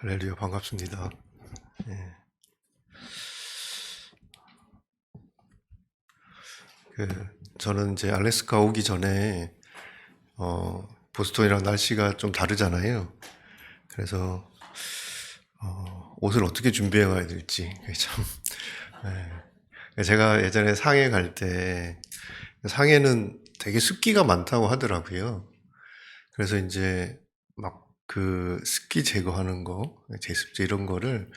할렐루야, 반갑습니다. 예, 그, 저는 이제 알래스카 오기 전에, 보스턴이랑 날씨가 좀 다르잖아요. 그래서, 옷을 어떻게 준비해 가야 될지, 그게 참, 제가 예전에 상해 갈 때, 상해는 되게 습기가 많다고 하더라고요. 그래서 이제 막 그 습기 제거하는 거, 제습제 이런 거를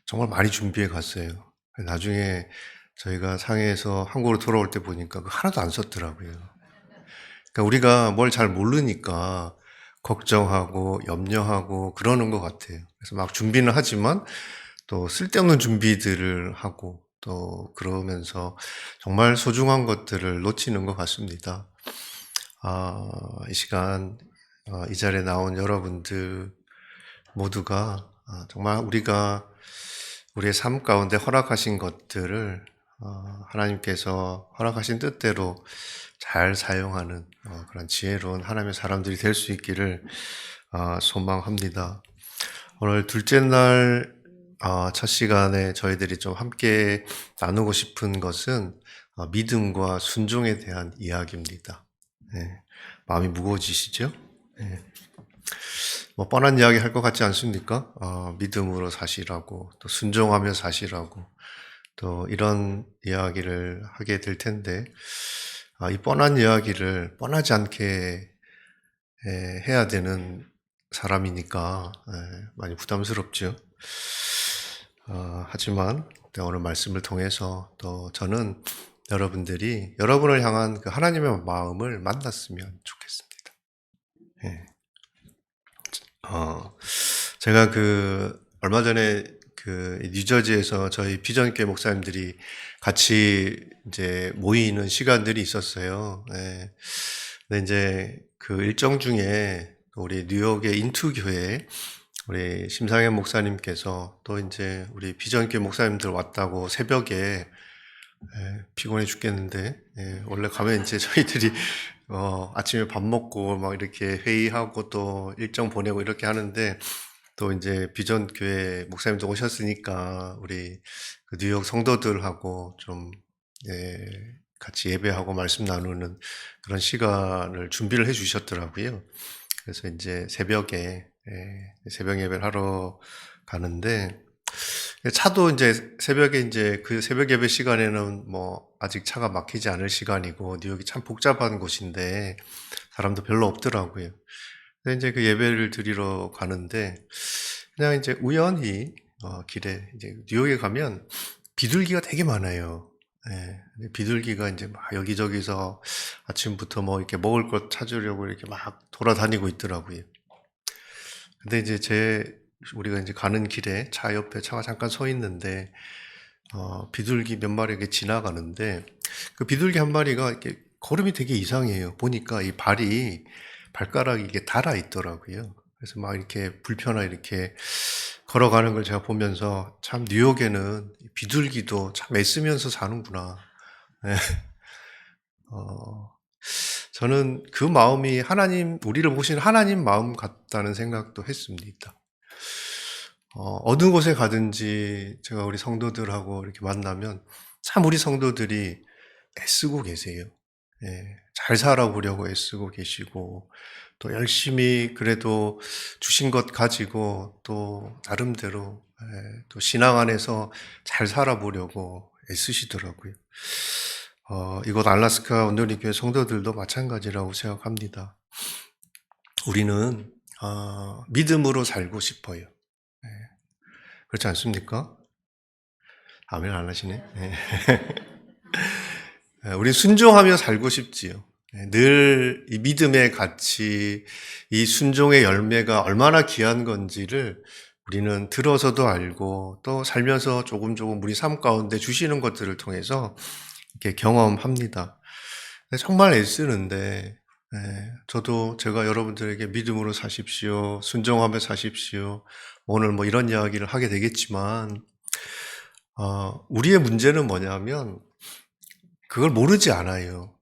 정말 많이 준비해 갔어요. 나중에 저희가 상해에서 한국으로 돌아올 때 보니까 그 하나도 안 썼더라고요. 그러니까 우리가 뭘 잘 모르니까 걱정하고 염려하고 그러는 것 같아요. 그래서 막 준비는 하지만 또 쓸데없는 준비들을 하고 또 그러면서 정말 소중한 것들을 놓치는 것 같습니다. 이 시간, 이 자리에 나온 여러분들 모두가 정말 우리가 우리의 삶 가운데 허락하신 것들을 하나님께서 허락하신 뜻대로 잘 사용하는 그런 지혜로운 하나님의 사람들이 될 수 있기를 소망합니다. 오늘 둘째 날 첫 시간에 저희들이 좀 함께 나누고 싶은 것은 믿음과 순종에 대한 이야기입니다. 네, 마음이 무거워지시죠? 네. 뭐 뻔한 이야기 할 것 같지 않습니까? 믿음으로 사시라고, 또 순종하며 사시라고, 또 이런 이야기를 하게 될 텐데, 이 뻔한 이야기를 뻔하지 않게 해야 되는 사람이니까 많이 부담스럽죠. 하지만 오늘 말씀을 통해서 또 저는 여러분들이 여러분을 향한 그 하나님의 마음을 만났으면 좋겠습니다. 예. 제가 얼마 전에 뉴저지에서 저희 비전교회 목사님들이 같이 이제 모이는 시간들이 있었어요. 예. 근데 이제 그 일정 중에 우리 뉴욕의 인투교회 우리 심상현 목사님께서 또 이제 우리 비전교회 목사님들 왔다고 새벽에 피곤해 죽겠는데, 원래 가면 이제 저희들이, 아침에 밥 먹고 막 이렇게 회의하고 또 일정 보내고 이렇게 하는데, 또 이제 비전교회 목사님도 오셨으니까, 우리 그 뉴욕 성도들하고 좀, 같이 예배하고 말씀 나누는 그런 시간을 준비를 해 주셨더라고요. 그래서 이제 새벽 예배를 하러 가는데, 차도 이제 새벽에 이제 그 새벽 예배 시간에는 뭐 아직 차가 막히지 않을 시간이고 뉴욕이 참 복잡한 곳인데 사람도 별로 없더라고요. 근데 이제 그 예배를 드리러 가는데 그냥 이제 우연히 길에 이제 뉴욕에 가면 비둘기가 되게 많아요. 근데 비둘기가 이제 막 여기저기서 아침부터 뭐 이렇게 먹을 것 찾으려고 이렇게 막 돌아다니고 있더라고요. 근데 이제 우리가 이제 가는 길에 차 옆에 차가 잠깐 서 있는데, 비둘기 몇 마리가 이렇게 지나가는데, 그 비둘기 한 마리가 이렇게 걸음이 되게 이상해요. 보니까 이 발가락이 이게 달아 있더라고요. 그래서 막 이렇게 불편하게 이렇게 걸어가는 걸 제가 보면서 참 뉴욕에는 비둘기도 참 애쓰면서 사는구나. 네. 어, 저는 그 마음이 우리를 보시는 하나님 마음 같다는 생각도 했습니다. 어느 곳에 가든지 제가 우리 성도들하고 이렇게 만나면 참 우리 성도들이 애쓰고 계세요. 잘 살아보려고 애쓰고 계시고, 또 열심히 그래도 주신 것 가지고 또 나름대로 또 신앙 안에서 잘 살아보려고 애쓰시더라고요. 이곳 알래스카 온누리 교회 성도들도 마찬가지라고 생각합니다. 우리는 믿음으로 살고 싶어요. 그렇지 않습니까? 아멘 안 하시네. 네. 우리 순종하며 살고 싶지요. 늘 이 믿음의 가치, 이 순종의 열매가 얼마나 귀한 건지를 우리는 들어서도 알고 또 살면서 조금 우리 삶 가운데 주시는 것들을 통해서 이렇게 경험합니다. 정말 애쓰는데, 저도 제가 여러분들에게 믿음으로 사십시오, 순종하며 사십시오, 오늘 뭐 이런 이야기를 하게 되겠지만, 우리의 문제는 뭐냐면, 그걸 모르지 않아요.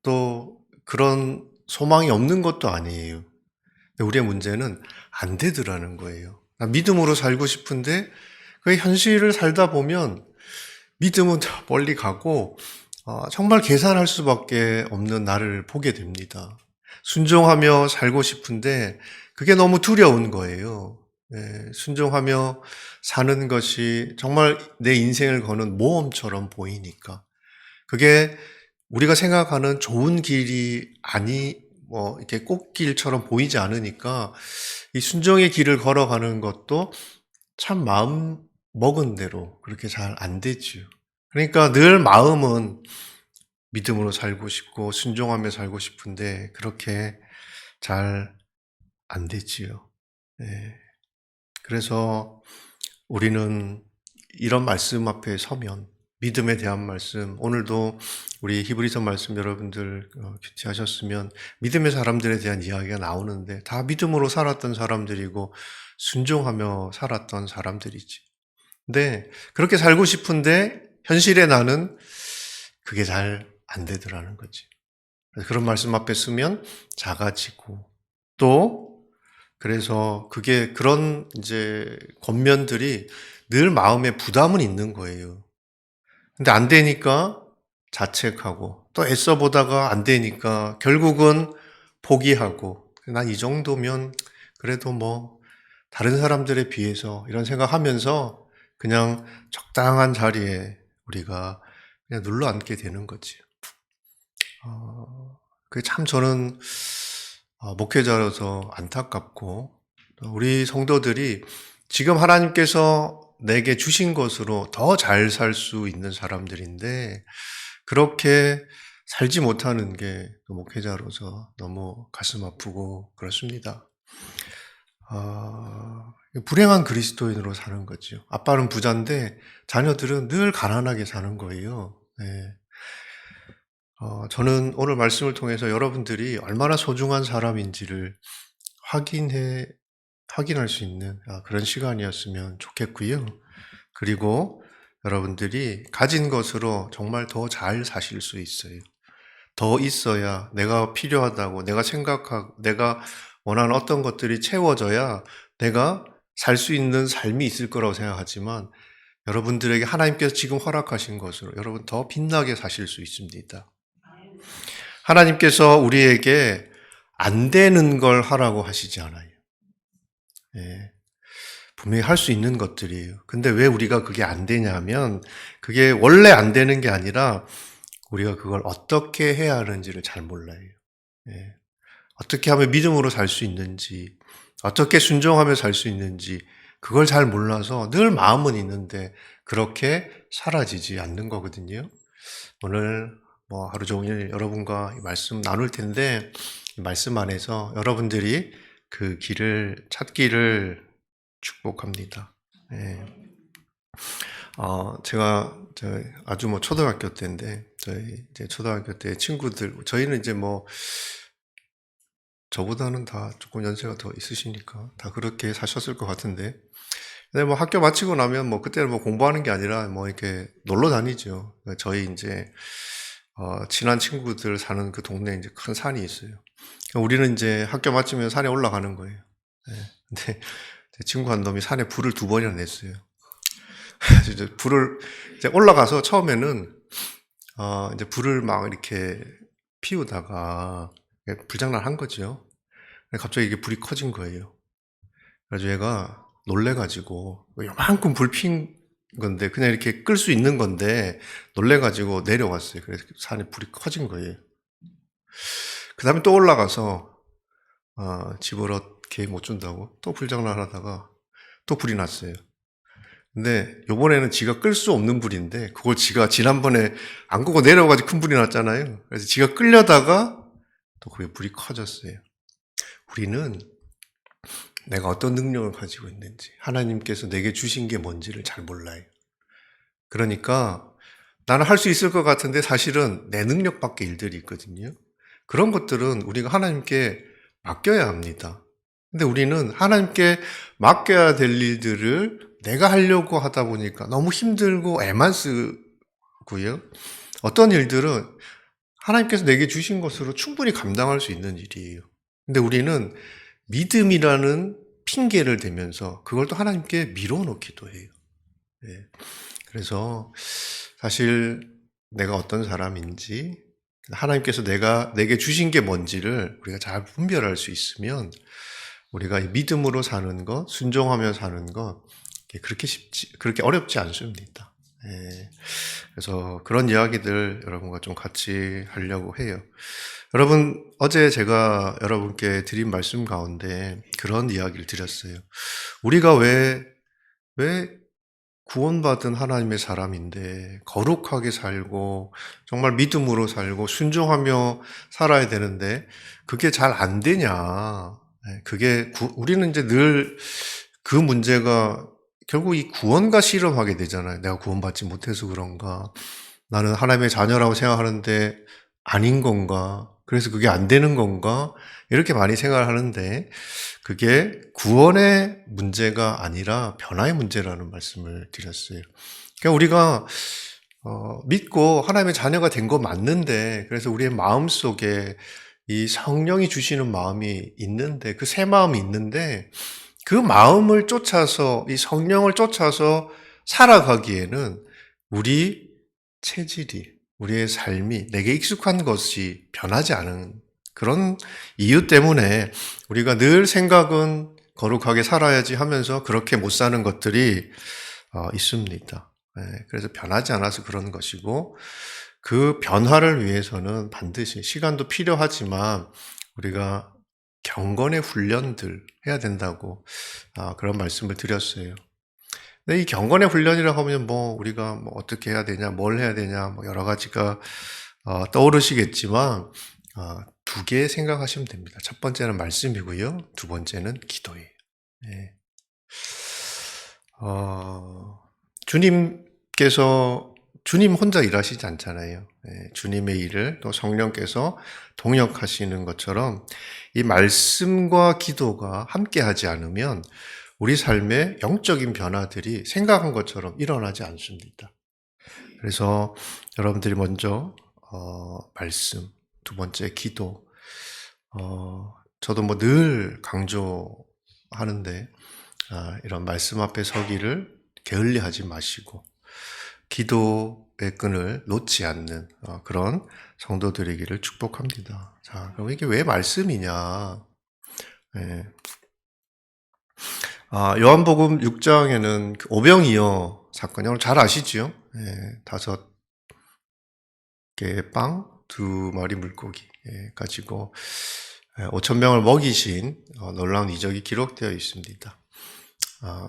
또 그런 소망이 없는 것도 아니에요. 우리의 문제는 안 되더라는 거예요. 나 믿음으로 살고 싶은데 그 현실을 살다 보면 믿음은 저 멀리 가고 정말 계산할 수밖에 없는 나를 보게 됩니다. 순종하며 살고 싶은데 그게 너무 두려운 거예요. 순종하며 사는 것이 정말 내 인생을 거는 모험처럼 보이니까 그게 우리가 생각하는 좋은 길이 이렇게 꽃길처럼 보이지 않으니까 이 순종의 길을 걸어가는 것도 참 마음 먹은 대로 그렇게 잘 안 되지요. 그러니까 늘 마음은 믿음으로 살고 싶고 순종하며 살고 싶은데 그렇게 잘 안 되지요. 그래서 우리는 이런 말씀 앞에 서면 믿음에 대한 말씀, 오늘도 우리 히브리서 말씀 여러분들 큐티하셨으면 믿음의 사람들에 대한 이야기가 나오는데 다 믿음으로 살았던 사람들이고 순종하며 살았던 사람들이지. 근데 그렇게 살고 싶은데 현실에 나는 그게 잘 안 되더라는 거지. 그런 말씀 앞에 쓰면 작아지고 또 그래서 그게 그런 이제 겉면들이 늘 마음에 부담은 있는 거예요. 근데 안 되니까 자책하고 또 애써 보다가 안 되니까 결국은 포기하고 난 이 정도면 그래도 뭐 다른 사람들에 비해서 이런 생각하면서 그냥 적당한 자리에 우리가 그냥 눌러 앉게 되는 거지. 그게 참 저는 목회자로서 안타깝고 우리 성도들이 지금 하나님께서 내게 주신 것으로 더 잘 살 수 있는 사람들인데 그렇게 살지 못하는 게 목회자로서 너무 가슴 아프고 그렇습니다. 불행한 그리스도인으로 사는 거죠. 아빠는 부자인데 자녀들은 늘 가난하게 사는 거예요. 저는 오늘 말씀을 통해서 여러분들이 얼마나 소중한 사람인지를 확인할 수 있는 그런 시간이었으면 좋겠고요. 그리고 여러분들이 가진 것으로 정말 더 잘 사실 수 있어요. 더 있어야 내가 필요하다고 내가 원하는 어떤 것들이 채워져야 내가 살 수 있는 삶이 있을 거라고 생각하지만 여러분들에게 하나님께서 지금 허락하신 것으로 여러분 더 빛나게 사실 수 있습니다. 하나님께서 우리에게 안 되는 걸 하라고 하시지 않아요. 분명히 할 수 있는 것들이에요. 근데 왜 우리가 그게 안 되냐면 그게 원래 안 되는 게 아니라 우리가 그걸 어떻게 해야 하는지를 잘 몰라요. 어떻게 하면 믿음으로 살 수 있는지, 어떻게 순종하며 살 수 있는지 그걸 잘 몰라서 늘 마음은 있는데 그렇게 사라지지 않는 거거든요. 오늘 하루 종일 여러분과 이 말씀 나눌 텐데 이 말씀 안에서 여러분들이 그 길을 찾기를 축복합니다. 제가 아주 초등학교 때인데 저희 이제 초등학교 때 친구들 저희는 이제 저보다는 다 조금 연세가 더 있으시니까 다 그렇게 사셨을 것 같은데 근데 학교 마치고 나면 그때는 공부하는 게 아니라 이렇게 놀러 다니죠. 저희 이제 친한 친구들 사는 그 동네에 이제 큰 산이 있어요. 우리는 이제 학교 마치면 산에 올라가는 거예요. 근데 제 친구 한 놈이 산에 불을 2번이나 냈어요. 이제 불을 이제 올라가서 처음에는 이제 불을 막 이렇게 피우다가 불장난 한 거죠. 갑자기 이게 불이 커진 거예요. 그래서 얘가 놀래가지고 요만큼 불 핀 건데 그냥 이렇게 끌 수 있는 건데 놀래가지고 내려왔어요. 그래서 산에 불이 커진 거예요. 그 다음에 또 올라가서 집으로 개 못 준다고 또 불장난 하다가 또 불이 났어요. 근데 요번에는 지가 끌 수 없는 불인데 그걸 지가 지난번에 안 끄고 내려가지고 큰 불이 났잖아요. 그래서 지가 끌려다가 또 그게 불이 커졌어요. 우리는 내가 어떤 능력을 가지고 있는지 하나님께서 내게 주신 게 뭔지를 잘 몰라요. 그러니까 나는 할 수 있을 것 같은데 사실은 내 능력 밖의 일들이 있거든요. 그런 것들은 우리가 하나님께 맡겨야 합니다. 근데 우리는 하나님께 맡겨야 될 일들을 내가 하려고 하다 보니까 너무 힘들고 애만 쓰고요. 어떤 일들은 하나님께서 내게 주신 것으로 충분히 감당할 수 있는 일이에요. 근데 우리는 믿음이라는 핑계를 대면서 그걸 또 하나님께 밀어놓기도 해요. 예. 그래서 사실 내가 어떤 사람인지 하나님께서 내게 주신 게 뭔지를 우리가 잘 분별할 수 있으면 우리가 믿음으로 사는 것, 순종하며 사는 것 그렇게 어렵지 않습니다. 예. 그래서 그런 이야기들 여러분과 좀 같이 하려고 해요. 여러분, 어제 제가 여러분께 드린 말씀 가운데 그런 이야기를 드렸어요. 우리가 왜 구원받은 하나님의 사람인데 거룩하게 살고 정말 믿음으로 살고 순종하며 살아야 되는데 그게 잘 안 되냐. 우리는 이제 늘 그 문제가 결국 이 구원과 실험하게 되잖아요. 내가 구원받지 못해서 그런가? 나는 하나님의 자녀라고 생각하는데 아닌 건가? 그래서 그게 안 되는 건가? 이렇게 많이 생각을 하는데 그게 구원의 문제가 아니라 변화의 문제라는 말씀을 드렸어요. 그러니까 우리가 믿고 하나님의 자녀가 된 거 맞는데 그래서 우리의 마음 속에 이 성령이 주시는 마음이 있는데 그 새 마음이 있는데 그 마음을 쫓아서 이 성령을 쫓아서 살아가기에는 우리 체질이 우리의 삶이 내게 익숙한 것이 변하지 않은 그런 이유 때문에 우리가 늘 생각은 거룩하게 살아야지 하면서 그렇게 못 사는 것들이 있습니다. 그래서 변하지 않아서 그런 것이고 그 변화를 위해서는 반드시 시간도 필요하지만 우리가 경건의 훈련들 해야 된다고 그런 말씀을 드렸어요. 근데 이 경건의 훈련이라고 하면 우리가 어떻게 해야 되냐, 뭘 해야 되냐, 여러 가지가 떠오르시겠지만 두 개 생각하시면 됩니다. 첫 번째는 말씀이고요. 두 번째는 기도예요. 네. 주님 혼자 일하시지 않잖아요. 주님의 일을 또 성령께서 동역하시는 것처럼 이 말씀과 기도가 함께 하지 않으면 우리 삶의 영적인 변화들이 생각한 것처럼 일어나지 않습니다. 그래서 여러분들이 먼저 말씀, 두 번째 기도, 저도 늘 강조하는데 이런 말씀 앞에 서기를 게을리하지 마시고 기도의 끈을 놓지 않는 그런 성도들이기를 축복합니다. 자, 그럼 이게 왜 말씀이냐? 요한복음 6장에는 오병이어 사건이 오늘 잘 아시죠? 5개 빵, 2마리 물고기 가지고 5,000명을 먹이신 놀라운 이적이 기록되어 있습니다.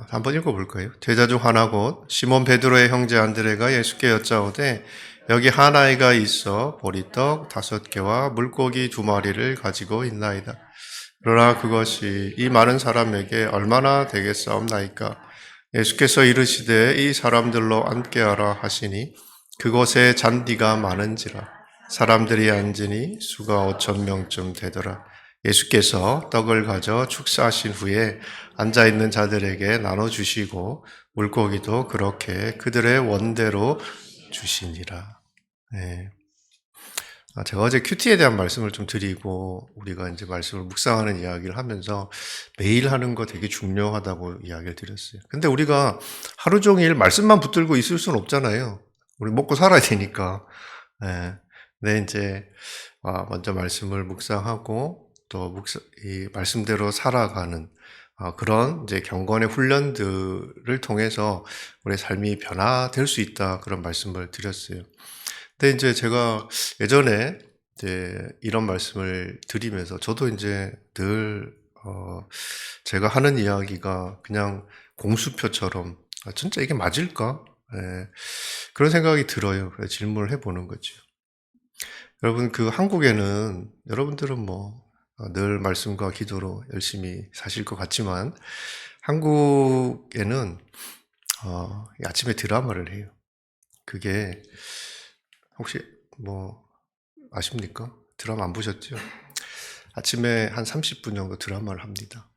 한번 읽어볼까요? 제자 중 하나 곧 시몬 베드로의 형제 안드레가 예수께 여짜오되 여기 한 아이가 있어 보리떡 5개와 물고기 2마리를 가지고 있나이다. 그러나 그것이 이 많은 사람에게 얼마나 되겠사옵나이까? 예수께서 이르시되 이 사람들로 앉게하라 하시니 그곳에 잔디가 많은지라 사람들이 앉으니 수가 5,000명쯤 되더라. 예수께서 떡을 가져 축사하신 후에 앉아있는 자들에게 나눠주시고 물고기도 그렇게 그들의 원대로 주시니라. 네. 제가 어제 큐티에 대한 말씀을 좀 드리고 우리가 이제 말씀을 묵상하는 이야기를 하면서 매일 하는 거 되게 중요하다고 이야기를 드렸어요. 근데 우리가 하루 종일 말씀만 붙들고 있을 수는 없잖아요. 우리 먹고 살아야 되니까. 네, 이제 먼저 말씀을 묵상하고 또 이 말씀대로 살아가는 그런 이제 경건의 훈련들을 통해서 우리의 삶이 변화될 수 있다 그런 말씀을 드렸어요. 근데 이제 제가 예전에 이제 이런 말씀을 드리면서 저도 이제 늘 제가 하는 이야기가 그냥 공수표처럼 진짜 이게 맞을까? 그런 생각이 들어요. 그래서 질문을 해보는 거죠. 여러분 한국에는 여러분들은 늘 말씀과 기도로 열심히 사실 것 같지만 한국에는 아침에 드라마를 해요. 그게 혹시 아십니까? 드라마 안 보셨죠? 아침에 한 30분 정도 드라마를 합니다.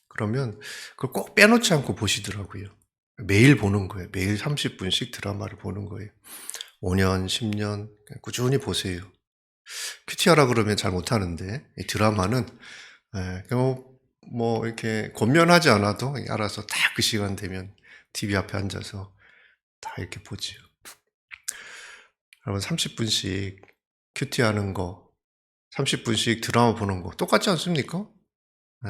그러면 그걸 꼭 빼놓지 않고 보시더라고요. 매일 보는 거예요. 매일 30분씩 드라마를 보는 거예요. 5년, 10년 꾸준히 보세요. 큐티하라 그러면 잘 못하는데 이 드라마는 뭐 이렇게 권면하지 않아도 알아서 딱 그 시간 되면 TV 앞에 앉아서 다 이렇게 보지요. 여러분 30분씩 큐티하는 거, 30분씩 드라마 보는 거 똑같지 않습니까?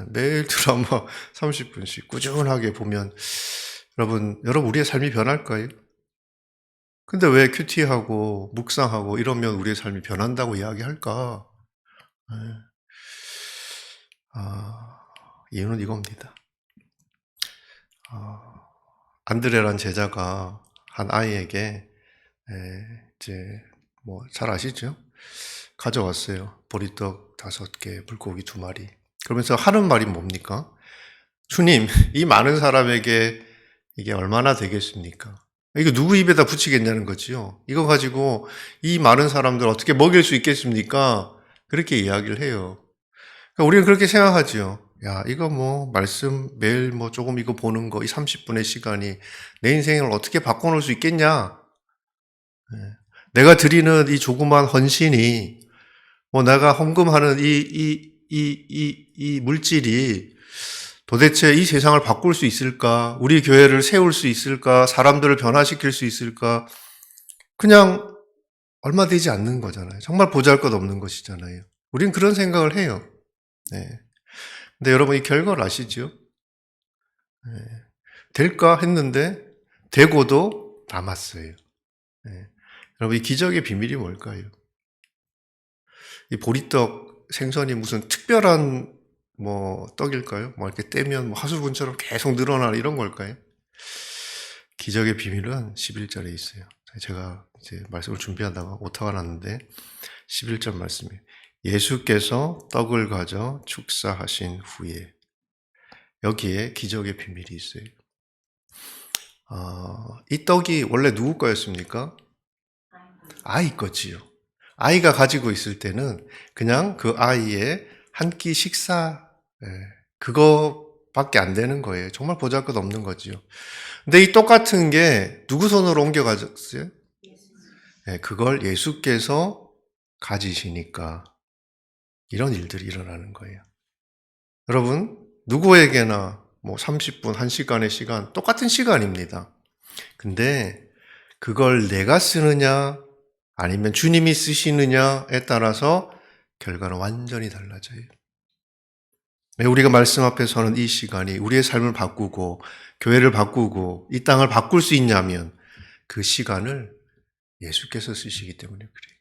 매일 드라마 30분씩 꾸준하게 보면 여러분 우리의 삶이 변할까요? 근데 왜 큐티하고 묵상하고 이러면 우리의 삶이 변한다고 이야기할까? 네. 이유는 이겁니다. 안드레란 제자가 한 아이에게 이제 뭐 잘 아시죠? 가져왔어요. 보리떡 5개, 물고기 2마리. 그러면서 하는 말이 뭡니까? 주님, 이 많은 사람에게 이게 얼마나 되겠습니까? 이거 누구 입에다 붙이겠냐는 거지요. 이거 가지고 이 많은 사람들 어떻게 먹일 수 있겠습니까? 그렇게 이야기를 해요. 그러니까 우리는 그렇게 생각하지요. 야, 이거 뭐 말씀 매일 뭐 조금 이거 보는 거 이 30분의 시간이 내 인생을 어떻게 바꿔놓을 수 있겠냐? 내가 드리는 이 조그만 헌신이 뭐 내가 헌금하는 이 물질이 도대체 이 세상을 바꿀 수 있을까? 우리 교회를 세울 수 있을까? 사람들을 변화시킬 수 있을까? 그냥 얼마 되지 않는 거잖아요. 정말 보잘것없는 것이잖아요. 우린 그런 생각을 해요. 네. 근데 여러분 이 결과를 아시죠? 네. 될까 했는데 되고도 남았어요. 네. 여러분 이 기적의 비밀이 뭘까요? 이 보리떡 생선이 무슨 특별한 뭐 떡일까요? 뭐 이렇게 떼면 뭐 하수분처럼 계속 늘어나는 이런 걸까요? 기적의 비밀은 11절에 있어요. 제가 이제 말씀을 준비하다가 오타가 났는데 11절 말씀이에요. 예수께서 떡을 가져 축사하신 후에 여기에 기적의 비밀이 있어요. 이 떡이 원래 누구 거였습니까? 아이 거지요. 아이가 가지고 있을 때는 그냥 그 아이의 한 끼 식사 그거밖에 안 되는 거예요. 정말 보잘것없는 거지요. 근데 이 똑같은 게 누구 손으로 옮겨가졌어요? 그걸 예수께서 가지시니까 이런 일들이 일어나는 거예요. 여러분 누구에게나 뭐 30분, 1시간의 시간 똑같은 시간입니다. 근데 그걸 내가 쓰느냐 아니면 주님이 쓰시느냐에 따라서 결과는 완전히 달라져요. 우리가 말씀 앞에 서는 이 시간이 우리의 삶을 바꾸고 교회를 바꾸고 이 땅을 바꿀 수 있냐면 그 시간을 예수께서 쓰시기 때문에 그래요.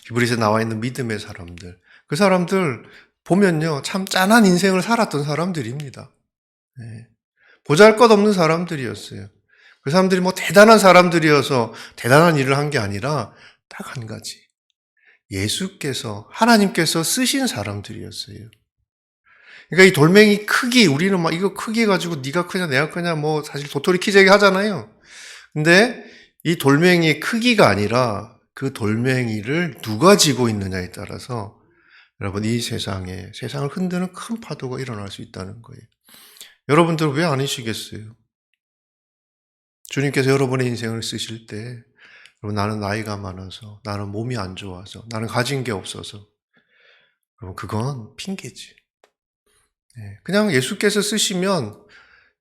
히브리서에 나와 있는 믿음의 사람들, 그 사람들 보면요 참 짠한 인생을 살았던 사람들입니다. 보잘것없는 사람들이었어요. 그 사람들이 뭐 대단한 사람들이어서 대단한 일을 한 게 아니라 딱 한 가지, 예수께서 하나님께서 쓰신 사람들이었어요. 그러니까 이 돌멩이 크기, 우리는 막 이거 크기 가지고 네가 크냐 내가 크냐 뭐 사실 도토리 키재기 하잖아요. 근데 이 돌멩이의 크기가 아니라 그 돌멩이를 누가 지고 있느냐에 따라서 여러분 이 세상을 흔드는 큰 파도가 일어날 수 있다는 거예요. 여러분들 왜 아니시겠어요? 주님께서 여러분의 인생을 쓰실 때 나는 나이가 많아서, 나는 몸이 안 좋아서, 나는 가진 게 없어서, 그럼 그건 핑계지. 그냥 예수께서 쓰시면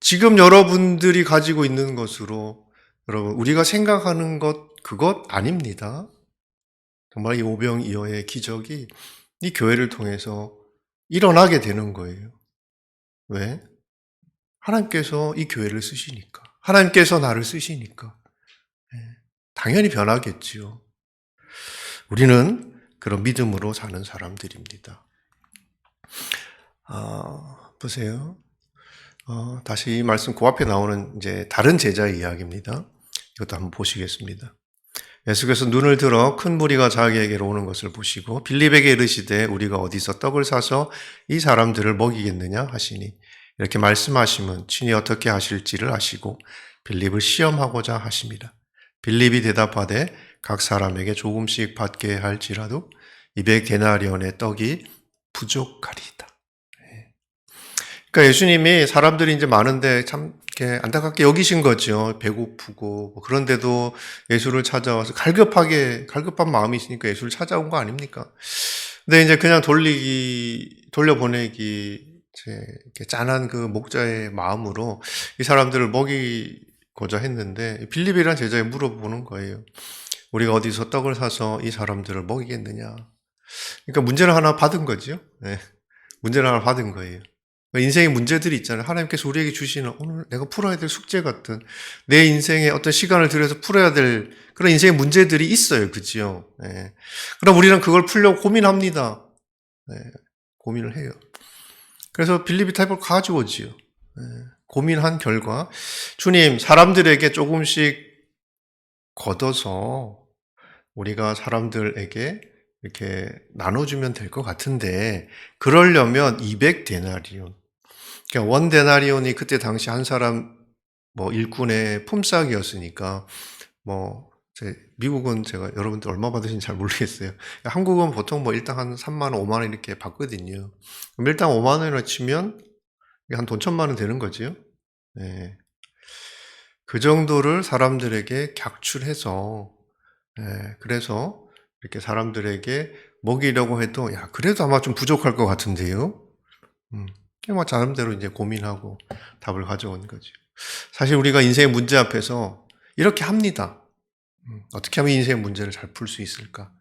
지금 여러분들이 가지고 있는 것으로 여러분 우리가 생각하는 그것 아닙니다. 정말 이 오병이어의 기적이 이 교회를 통해서 일어나게 되는 거예요. 왜? 하나님께서 이 교회를 쓰시니까. 하나님께서 나를 쓰시니까. 당연히 변하겠지요. 우리는 그런 믿음으로 사는 사람들입니다. 보세요. 다시 이 말씀 그 앞에 나오는 이제 다른 제자의 이야기입니다. 이것도 한번 보시겠습니다. 예수께서 눈을 들어 큰 무리가 자기에게로 오는 것을 보시고 빌립에게 이르시되 우리가 어디서 떡을 사서 이 사람들을 먹이겠느냐 하시니 이렇게 말씀하시면 친히 어떻게 하실지를 아시고 빌립을 시험하고자 하십니다. 빌립이 대답하되 각 사람에게 조금씩 받게 할지라도 200데나리온의 떡이 부족하리이다. 그러니까 예수님이 사람들이 이제 많은데 참 이렇게 안타깝게 여기신 거죠. 배고프고 그런데도 예수를 찾아와서 갈급한 마음이 있으니까 예수를 찾아온 거 아닙니까? 근데 이제 그냥 돌려보내기 이렇게 짠한 그 목자의 마음으로 이 사람들을 먹이고자 했는데 빌립이란 제자에 물어보는 거예요. 우리가 어디서 떡을 사서 이 사람들을 먹이겠느냐. 그러니까 문제를 하나 받은 거죠. 네. 문제를 하나 받은 거예요. 인생의 문제들이 있잖아요. 하나님께서 우리에게 주시는 오늘 내가 풀어야 될 숙제 같은 내 인생에 어떤 시간을 들여서 풀어야 될 그런 인생의 문제들이 있어요. 그지요? 네. 그럼 우리는 그걸 풀려고 고민합니다. 네. 고민을 해요. 그래서 빌립이 타입을 가져오지요. 네. 고민한 결과 주님 사람들에게 조금씩 걷어서 우리가 사람들에게 이렇게 나눠주면 될 것 같은데 그러려면 200데나리온 그러니까 원 데나리온이 그때 당시 한 사람 일꾼의 품삯이었으니까 미국은 제가 여러분들 얼마 받으신지 잘 모르겠어요. 한국은 보통 일당 한 3만 원, 5만 원 이렇게 받거든요. 그럼 일당 5만 원이나 치면 한 돈 1,000만 원 되는 거죠. 네. 그 정도를 사람들에게 객출해서 그래서 이렇게 사람들에게 먹이려고 해도 그래도 아마 좀 부족할 것 같은데요. 나름대로 이제 고민하고 답을 가져온 거죠. 사실 우리가 인생의 문제 앞에서 이렇게 합니다. 어떻게 하면 인생의 문제를 잘 풀 수 있을까?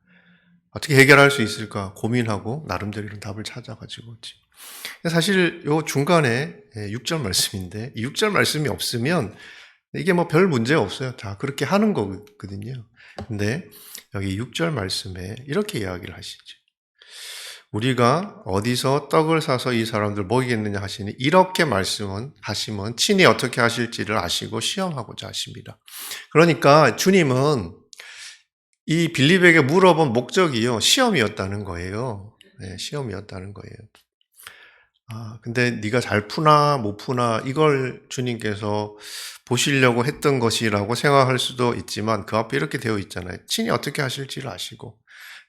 어떻게 해결할 수 있을까? 고민하고 나름대로 이런 답을 찾아가지고 있지. 사실 요 중간에 6절 말씀인데 이 6절 말씀이 없으면 이게 별 문제 없어요. 다 그렇게 하는 거거든요. 근데 여기 6절 말씀에 이렇게 이야기를 하시죠. 우리가 어디서 떡을 사서 이 사람들 먹이겠느냐 하시니 이렇게 하시면 친히 어떻게 하실지를 아시고 시험하고자 하십니다. 그러니까 주님은 이 빌립에게 물어본 목적이요. 시험이었다는 거예요. 네, 시험이었다는 거예요. 근데 네가 잘 푸나 못 푸나 이걸 주님께서 보시려고 했던 것이라고 생각할 수도 있지만 그 앞에 이렇게 되어 있잖아요. 친히 어떻게 하실지를 아시고.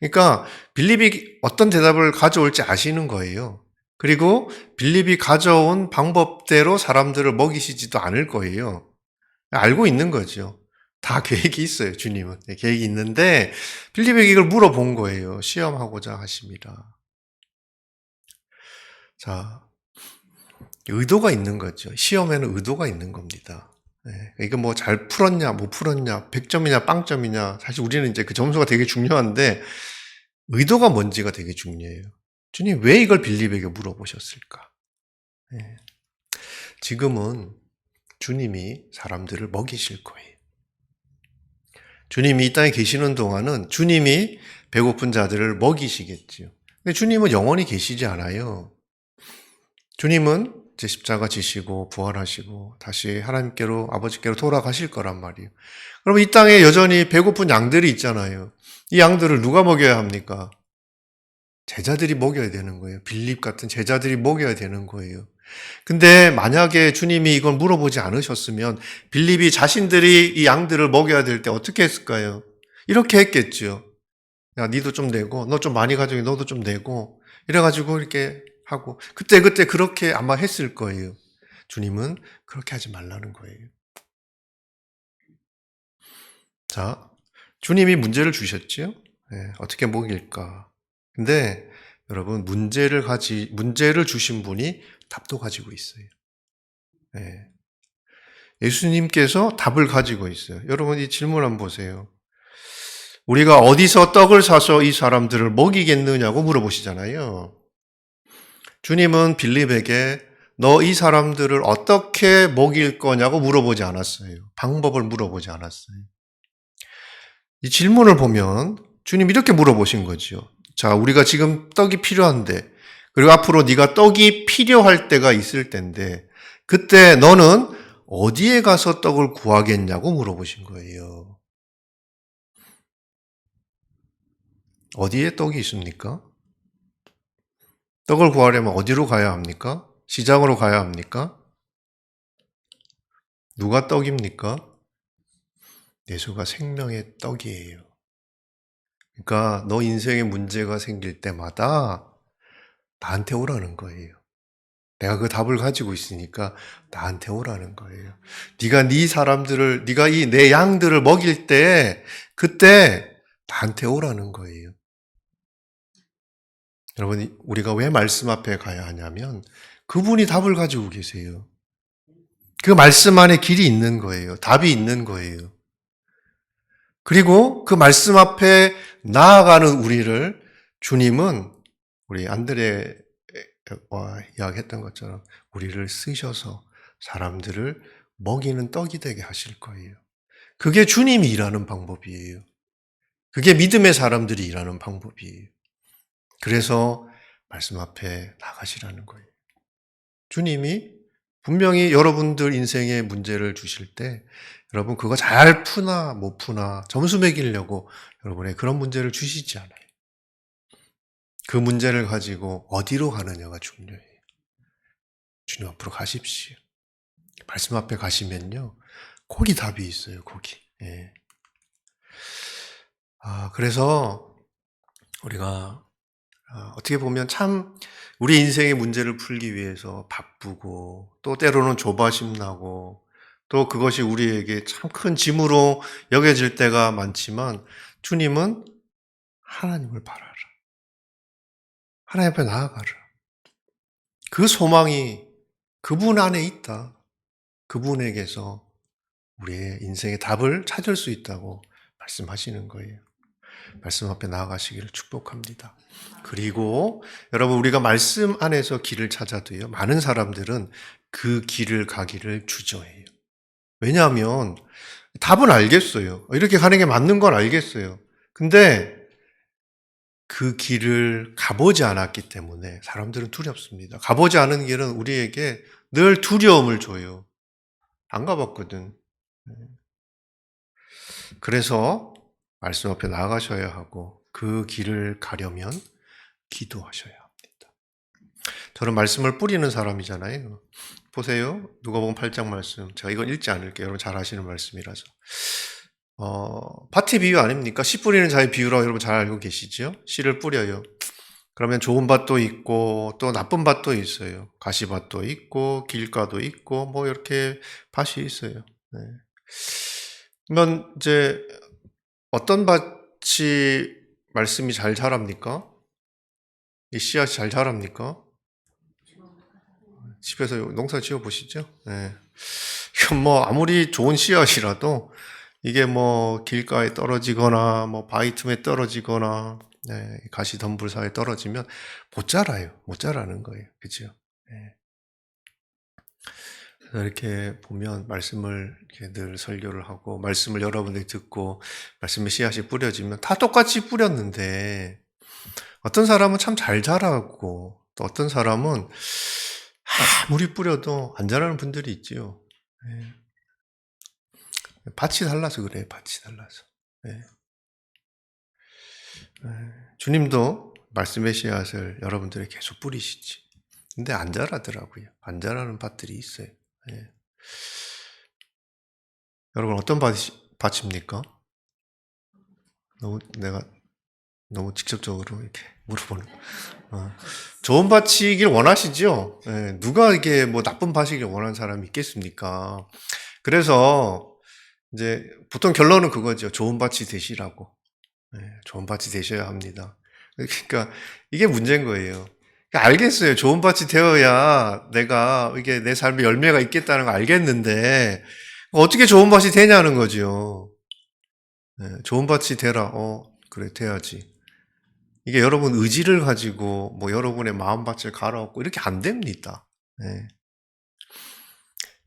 그러니까 빌립이 어떤 대답을 가져올지 아시는 거예요. 그리고 빌립이 가져온 방법대로 사람들을 먹이시지도 않을 거예요. 알고 있는 거죠. 다 계획이 있어요, 주님은. 계획이 있는데 빌립에게 이걸 물어본 거예요. 시험하고자 하십니다. 자, 의도가 있는 거죠. 시험에는 의도가 있는 겁니다. 이거 잘 풀었냐, 못 풀었냐, 100점이냐, 빵점이냐. 사실 우리는 이제 그 점수가 되게 중요한데, 의도가 뭔지가 되게 중요해요. 주님, 왜 이걸 빌립에게 물어보셨을까? 지금은 주님이 사람들을 먹이실 거예요. 주님이 이 땅에 계시는 동안은 주님이 배고픈 자들을 먹이시겠지요. 근데 주님은 영원히 계시지 않아요. 주님은 제 십자가 지시고 부활하시고 다시 하나님께로 아버지께로 돌아가실 거란 말이에요. 그럼 이 땅에 여전히 배고픈 양들이 있잖아요. 이 양들을 누가 먹여야 합니까? 제자들이 먹여야 되는 거예요. 빌립 같은 제자들이 먹여야 되는 거예요. 근데 만약에 주님이 이걸 물어보지 않으셨으면 빌립이 자신들이 이 양들을 먹여야 될 때 어떻게 했을까요? 이렇게 했겠죠. 야, 니도 좀 내고 너 좀 많이 가지고 너도 좀 내고 이래가지고 이렇게 하고 그때 그렇게 아마 했을 거예요. 주님은 그렇게 하지 말라는 거예요. 자, 주님이 문제를 주셨죠? 어떻게 먹일까? 근데 여러분 문제를 주신 분이 답도 가지고 있어요. 예수님께서 답을 가지고 있어요. 여러분 이 질문 한번 보세요. 우리가 어디서 떡을 사서 이 사람들을 먹이겠느냐고 물어보시잖아요. 주님은 빌립에게 너 이 사람들을 어떻게 먹일 거냐고 물어보지 않았어요. 방법을 물어보지 않았어요. 이 질문을 보면 주님 이렇게 물어보신 거죠. 자, 우리가 지금 떡이 필요한데 그리고 앞으로 네가 떡이 필요할 때가 있을 텐데 그때 너는 어디에 가서 떡을 구하겠냐고 물어보신 거예요. 어디에 떡이 있습니까? 떡을 구하려면 어디로 가야 합니까? 시장으로 가야 합니까? 누가 떡입니까? 예수가 생명의 떡이에요. 그러니까 너 인생에 문제가 생길 때마다 나한테 오라는 거예요. 내가 그 답을 가지고 있으니까 나한테 오라는 거예요. 네가 이 내 양들을 먹일 때 그때 나한테 오라는 거예요. 여러분, 우리가 왜 말씀 앞에 가야 하냐면 그분이 답을 가지고 계세요. 그 말씀 안에 길이 있는 거예요. 답이 있는 거예요. 그리고 그 말씀 앞에 나아가는 우리를 주님은 우리 안드레와 이야기했던 것처럼 우리를 쓰셔서 사람들을 먹이는 떡이 되게 하실 거예요. 그게 주님이 일하는 방법이에요. 그게 믿음의 사람들이 일하는 방법이에요. 그래서 말씀 앞에 나가시라는 거예요. 주님이 분명히 여러분들 인생에 문제를 주실 때 여러분 그거 잘 푸나 못 푸나 점수 매기려고 여러분의 그런 문제를 주시지 않아요. 그 문제를 가지고 어디로 가느냐가 중요해요. 주님 앞으로 가십시오. 말씀 앞에 가시면요. 거기 답이 있어요. 거기. 예. 그래서 우리가 어떻게 보면 참 우리 인생의 문제를 풀기 위해서 바쁘고 또 때로는 조바심 나고 또 그것이 우리에게 참 큰 짐으로 여겨질 때가 많지만 주님은 하나님을 바라라. 하나님 앞에 나아가라. 그 소망이 그분 안에 있다. 그분에게서 우리의 인생의 답을 찾을 수 있다고 말씀하시는 거예요. 말씀 앞에 나아가시기를 축복합니다. 그리고 여러분 우리가 말씀 안에서 길을 찾아도요. 많은 사람들은 그 길을 가기를 주저해요. 왜냐하면 답은 알겠어요. 이렇게 가는 게 맞는 건 알겠어요. 근데 그 길을 가보지 않았기 때문에 사람들은 두렵습니다. 가보지 않은 길은 우리에게 늘 두려움을 줘요. 안 가봤거든. 그래서 말씀 앞에 나가셔야 하고 그 길을 가려면 기도하셔야 합니다. 저는 말씀을 뿌리는 사람이잖아요. 보세요. 누가복음 8장 말씀. 제가 이건 읽지 않을게요. 여러분 잘 아시는 말씀이라서. 밭의 비유 아닙니까? 씨 뿌리는 자의 비유라고 여러분 잘 알고 계시죠? 씨를 뿌려요. 그러면 좋은 밭도 있고 또 나쁜 밭도 있어요. 가시밭도 있고 길가도 있고 뭐 이렇게 밭이 있어요. 네. 그러면 이제 어떤 밭이 말씀이 잘 자랍니까? 이 씨앗이 잘 자랍니까? 집에서 농사 지어 보시죠. 네. 이건 뭐 아무리 좋은 씨앗이라도 이게 뭐 길가에 떨어지거나 뭐 바위 틈에 떨어지거나 네, 가시 덤불 사이에 떨어지면 못 자라요. 못 자라는 거예요. 그죠? 네. 그래서 이렇게 보면 말씀을 이렇게 늘 설교를 하고 말씀을 여러분들이 듣고 말씀의 씨앗이 뿌려지면 다 똑같이 뿌렸는데 어떤 사람은 참 잘 자라고 또 어떤 사람은 아무리 뿌려도 안 자라는 분들이 있지요. 네. 밭이 달라서 그래요. 밭이 달라서. 네. 네. 주님도 말씀의 씨앗을 여러분들이 계속 뿌리시지. 근데 안 자라더라고요. 안 자라는 밭들이 있어요. 네. 여러분 어떤 밭입니까? 내가 너무 직접적으로 이렇게 물어보는. 좋은 밭이길 원하시죠? 네. 누가 이게 뭐 나쁜 밭이길 원하는 사람이 있겠습니까? 그래서 이제 보통 결론은 그거죠. 좋은 밭이 되시라고. 네, 좋은 밭이 되셔야 합니다. 그러니까 이게 문제인 거예요. 그러니까 알겠어요. 좋은 밭이 되어야 내가 이게 내 삶에 열매가 있겠다는 거 알겠는데 어떻게 좋은 밭이 되냐는 거죠. 네, 좋은 밭이 되라. 그래 돼야지. 이게 여러분 의지를 가지고 뭐 여러분의 마음밭을 갈아엎고 이렇게 안 됩니다. 네.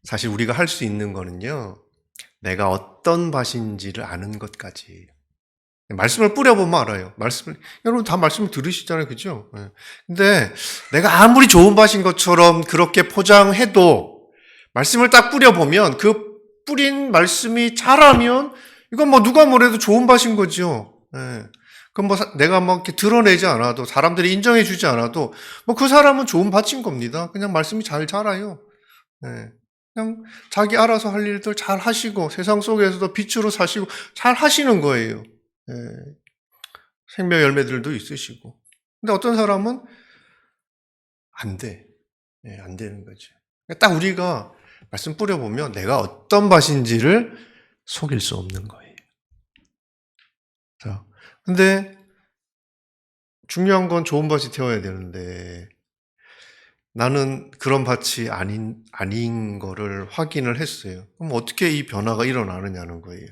사실 우리가 할 수 있는 거는요. 내가 어떤 밭인지를 아는 것까지. 말씀을 뿌려보면 알아요. 여러분 다 말씀을 들으시잖아요. 그죠? 네. 근데 내가 아무리 좋은 밭인 것처럼 그렇게 포장해도 말씀을 딱 뿌려보면 그 뿌린 말씀이 자라면 이건 뭐 누가 뭐래도 좋은 밭인 거죠. 네. 그럼 뭐 내가 막 이렇게 드러내지 않아도 사람들이 인정해 주지 않아도 뭐 그 사람은 좋은 밭인 겁니다. 그냥 말씀이 잘 자라요. 네. 그냥 자기 알아서 할 일들 잘 하시고 세상 속에서도 빛으로 사시고 잘 하시는 거예요. 예, 생명 열매들도 있으시고. 근데 어떤 사람은 안 돼. 예, 안 되는 거죠. 딱 우리가 말씀 뿌려보면 내가 어떤 밭인지를 속일 수 없는 거예요. 자, 근데 중요한 건 좋은 밭이 되어야 되는데 나는 그런 밭이 아닌 거를 확인을 했어요. 그럼 어떻게 이 변화가 일어나느냐는 거예요.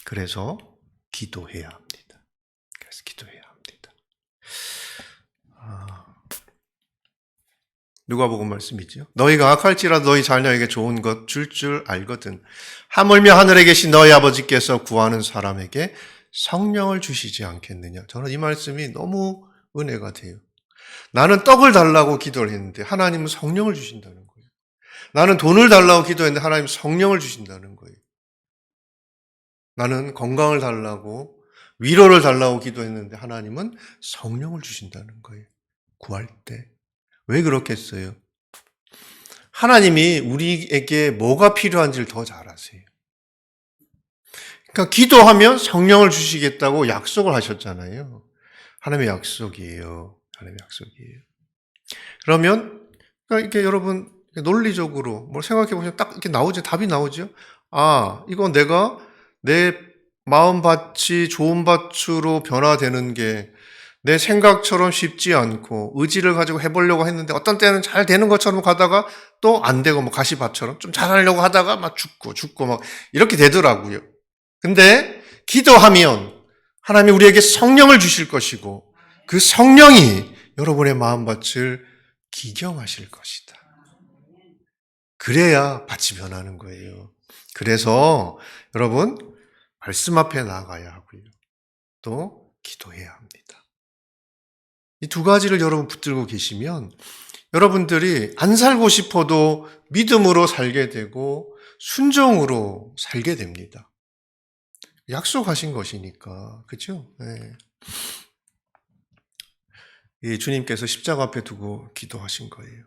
그래서 기도해야 합니다. 그래서 기도해야 합니다. 누가복음 말씀이죠. 너희가 악할지라도 너희 자녀에게 좋은 것 줄 알거든. 하물며 하늘에 계신 너희 아버지께서 구하는 사람에게 성령을 주시지 않겠느냐. 저는 이 말씀이 너무 은혜가 돼요. 나는 떡을 달라고 기도를 했는데 하나님은 성령을 주신다는 거예요. 나는 돈을 달라고 기도했는데 하나님은 성령을 주신다는 거예요. 나는 건강을 달라고 위로를 달라고 기도했는데 하나님은 성령을 주신다는 거예요. 구할 때. 왜 그렇겠어요? 하나님이 우리에게 뭐가 필요한지를 더 잘 아세요. 그러니까 기도하면 성령을 주시겠다고 약속을 하셨잖아요. 하나님의 약속이에요. 하나님의 약속이에요. 그러면 그러니까 이렇게 여러분 논리적으로 뭘 생각해 보시면 딱 이렇게 나오죠. 답이 나오죠. 아, 이거 내가 내 마음밭이 좋은 밭으로 변화되는 게 내 생각처럼 쉽지 않고 의지를 가지고 해보려고 했는데 어떤 때는 잘 되는 것처럼 가다가 또 안 되고 뭐 가시밭처럼 좀 잘하려고 하다가 막 죽고 막 이렇게 되더라고요. 근데 기도하면 하나님이 우리에게 성령을 주실 것이고 그 성령이 여러분의 마음밭을 기경하실 것이다. 그래야 밭이 변하는 거예요. 그래서 여러분 말씀 앞에 나가야 하고요. 또 기도해야 합니다. 이 두 가지를 여러분 붙들고 계시면 여러분들이 안 살고 싶어도 믿음으로 살게 되고 순종으로 살게 됩니다. 약속하신 것이니까. 그렇죠? 네. 이 주님께서 십자가 앞에 두고 기도하신 거예요.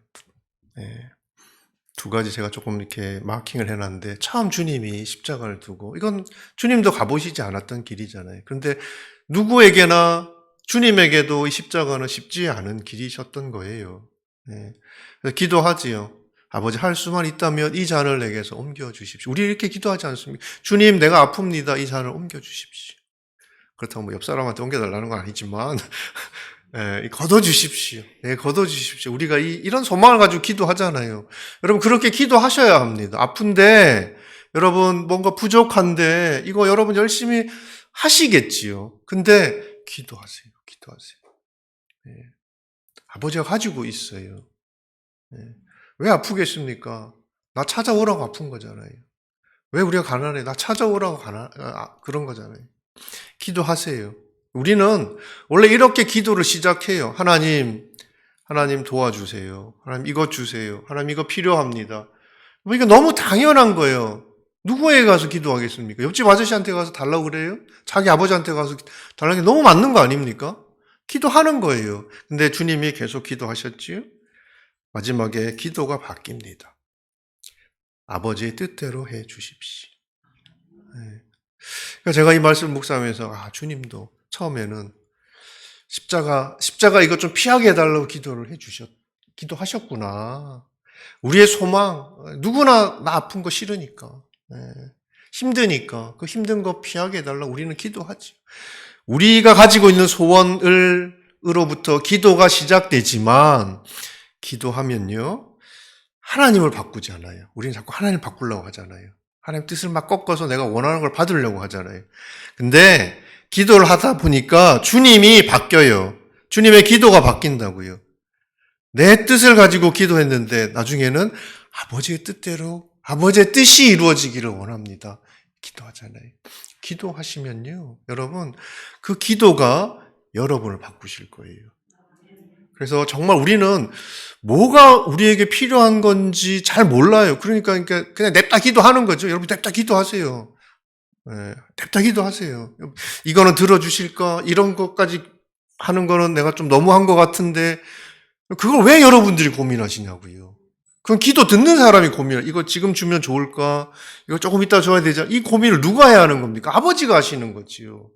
네. 두 가지 제가 조금 이렇게 마킹을 해놨는데 처음 주님이 십자가를 두고 이건 주님도 가보시지 않았던 길이잖아요. 그런데 누구에게나 주님에게도 이 십자가는 쉽지 않은 길이셨던 거예요. 네. 그래서 기도하지요. 아버지 할 수만 있다면 이 잔을 내게서 옮겨주십시오. 우리 이렇게 기도하지 않습니까? 주님 내가 아픕니다. 이 잔을 옮겨주십시오. 그렇다고 뭐 옆 사람한테 옮겨달라는 건 아니지만 예, 걷어주십시오. 예, 걷어주십시오. 우리가 이런 소망을 가지고 기도하잖아요. 여러분, 그렇게 기도하셔야 합니다. 아픈데, 여러분, 뭔가 부족한데, 이거 여러분 열심히 하시겠지요. 근데, 기도하세요. 기도하세요. 예. 아버지가 가지고 있어요. 예. 왜 아프겠습니까? 나 찾아오라고 아픈 거잖아요. 왜 우리가 가난해? 나 찾아오라고 그런 거잖아요. 기도하세요. 우리는 원래 이렇게 기도를 시작해요. 하나님 도와주세요. 하나님 이것 주세요. 하나님 이거 필요합니다. 뭐 이거 너무 당연한 거예요. 누구에게 가서 기도하겠습니까? 옆집 아저씨한테 가서 달라고 그래요? 자기 아버지한테 가서 달라는 게 너무 맞는 거 아닙니까? 기도하는 거예요. 근데 주님이 계속 기도하셨지요? 마지막에 기도가 바뀝니다. 아버지의 뜻대로 해 주십시오. 네. 그러니까 제가 이 말씀 묵상하면서 주님도 처음에는 십자가 이것 좀 피하게 해달라고 기도하셨구나. 우리의 소망, 누구나 나 아픈 거 싫으니까, 힘드니까, 그 힘든 거 피하게 해달라고 우리는 기도하지. 우리가 가지고 있는 소원으로부터 기도가 시작되지만, 기도하면요, 하나님을 바꾸지 않아요. 우리는 자꾸 하나님 바꾸려고 하잖아요. 하나님 뜻을 막 꺾어서 내가 원하는 걸 받으려고 하잖아요. 근데 기도를 하다 보니까 주님이 바뀌어요. 주님의 기도가 바뀐다고요. 내 뜻을 가지고 기도했는데 나중에는 아버지의 뜻대로 아버지의 뜻이 이루어지기를 원합니다. 기도하잖아요. 기도하시면요. 여러분 그 기도가 여러분을 바꾸실 거예요. 그래서 정말 우리는 뭐가 우리에게 필요한 건지 잘 몰라요. 그러니까 그냥 냅다 기도하는 거죠. 여러분 냅다 기도하세요. 네, 냅다 기도하세요. 이거는 들어주실까? 이런 것까지 하는 거는 내가 좀 너무한 것 같은데 그걸 왜 여러분들이 고민하시냐고요. 그건 기도 듣는 사람이 고민해. 이거 지금 주면 좋을까? 이거 조금 이따 줘야 되지. 이 고민을 누가 해야 하는 겁니까? 아버지가 하시는 거지요.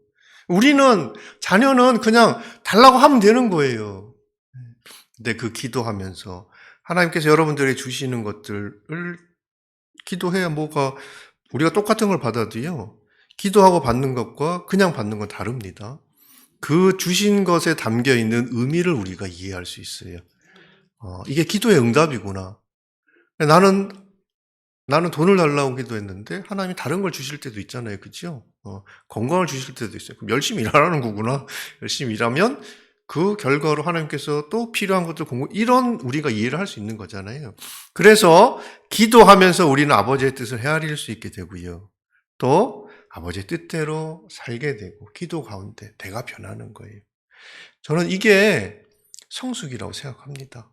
우리는 자녀는 그냥 달라고 하면 되는 거예요. 근데 그 기도하면서 하나님께서 여러분들에게 주시는 것들을 기도해야 우리가 똑같은 걸 받아도요. 기도하고 받는 것과 그냥 받는 건 다릅니다. 그 주신 것에 담겨 있는 의미를 우리가 이해할 수 있어요. 이게 기도의 응답이구나. 나는 나는 돈을 달라고 기도했는데 하나님이 다른 걸 주실 때도 있잖아요. 그죠? 건강을 주실 때도 있어요. 그럼 열심히 일하라는 거구나. 열심히 일하면 그 결과로 하나님께서 또 필요한 것들 이런 우리가 이해를 할 수 있는 거잖아요. 그래서 기도하면서 우리는 아버지의 뜻을 헤아릴 수 있게 되고요. 또 아버지의 뜻대로 살게 되고 기도 가운데 내가 변하는 거예요. 저는 이게 성숙이라고 생각합니다.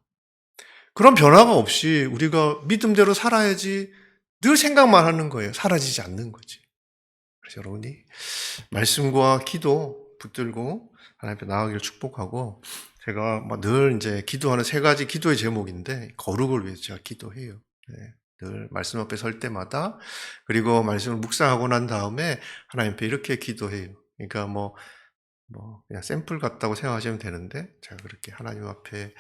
그런 변화가 없이 우리가 믿음대로 살아야지 늘 생각만 하는 거예요. 사라지지 않는 거지. 그래서 여러분이 말씀과 기도 붙들고 하나님 앞에 나아가기를 축복하고, 제가 늘 이제 기도하는 세 가지 기도의 제목인데 거룩을 위해서 제가 기도해요. 네. 늘 말씀 앞에 설 때마다, 그리고 말씀을 묵상하고 난 다음에 하나님 앞에 이렇게 기도해요. 그러니까 그냥 샘플 같다고 생각하시면 되는데, 제가 그렇게 하나님 앞에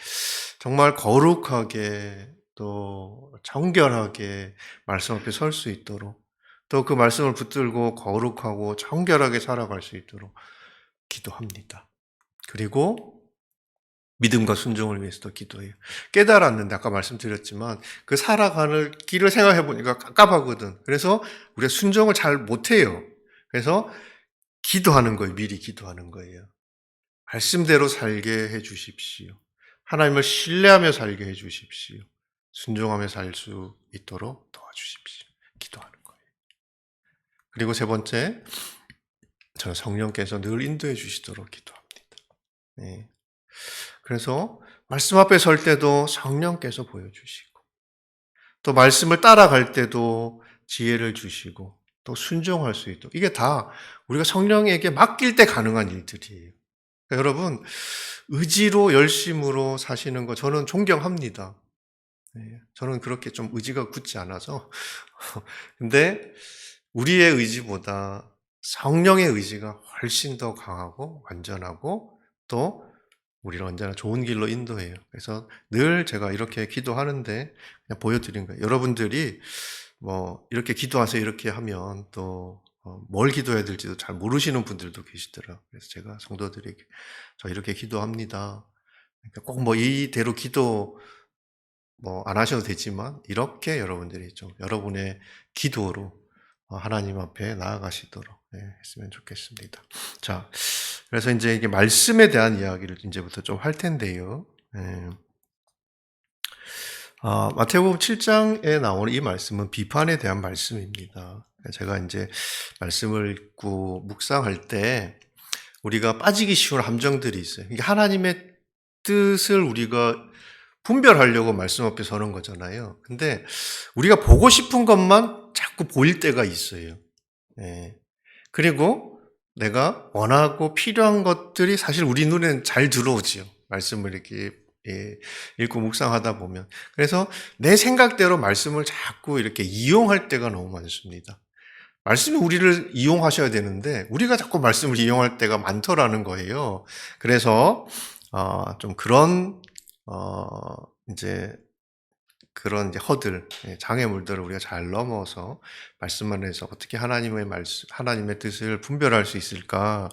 정말 거룩하게 또 정결하게 말씀 앞에 설 수 있도록, 또 그 말씀을 붙들고 거룩하고 정결하게 살아갈 수 있도록 기도합니다. 그리고 믿음과 순종을 위해서도 기도해요. 깨달았는데, 아까 말씀드렸지만 그 살아가는 길을 생각해 보니까 깝깝하거든. 그래서 우리가 순종을 잘 못해요. 그래서 기도하는 거예요. 미리 기도하는 거예요. 말씀대로 살게 해 주십시오. 하나님을 신뢰하며 살게 해 주십시오. 순종하며 살 수 있도록 도와주십시오. 기도하는 거예요. 그리고 세 번째, 저는 성령께서 늘 인도해 주시도록 기도합니다. 네. 그래서 말씀 앞에 설 때도 성령께서 보여주시고, 또 말씀을 따라갈 때도 지혜를 주시고, 또 순종할 수 있도록, 이게 다 우리가 성령에게 맡길 때 가능한 일들이에요. 그러니까 여러분, 의지로 열심으로 사시는 거 저는 존경합니다. 네, 저는 그렇게 좀 의지가 굳지 않아서. 근데 우리의 의지보다 성령의 의지가 훨씬 더 강하고 완전하고, 또 우리를 언제나 좋은 길로 인도해요. 그래서 늘 제가 이렇게 기도하는데 그냥 보여드린 거예요. 여러분들이 이렇게 기도하세요 이렇게 하면 또 뭘 기도해야 될지도 잘 모르시는 분들도 계시더라고요. 그래서 제가 성도들에게 저 이렇게 기도합니다. 그러니까 꼭 이대로 기도 안 하셔도 되지만, 이렇게 여러분들이 좀 여러분의 기도로 하나님 앞에 나아가시도록 했으면 좋겠습니다. 자, 그래서 이제 이게 말씀에 대한 이야기를 이제부터 좀 할 텐데요. 마태복음 7장에 나오는 이 말씀은 비판에 대한 말씀입니다. 제가 이제 말씀을 읽고 묵상할 때 우리가 빠지기 쉬운 함정들이 있어요. 이게 하나님의 뜻을 우리가 분별하려고 말씀 앞에 서는 거잖아요. 근데 우리가 보고 싶은 것만 자꾸 보일 때가 있어요. 그리고 내가 원하고 필요한 것들이 사실 우리 눈에는 잘 들어오지요. 말씀을 이렇게 읽고 묵상하다 보면. 그래서 내 생각대로 말씀을 자꾸 이렇게 이용할 때가 너무 많습니다. 말씀이 우리를 이용하셔야 되는데 우리가 자꾸 말씀을 이용할 때가 많더라는 거예요. 그래서 좀 이제 그런 허들, 장애물들을 우리가 잘 넘어서 말씀 안에서 어떻게 하나님의 뜻을 분별할 수 있을까?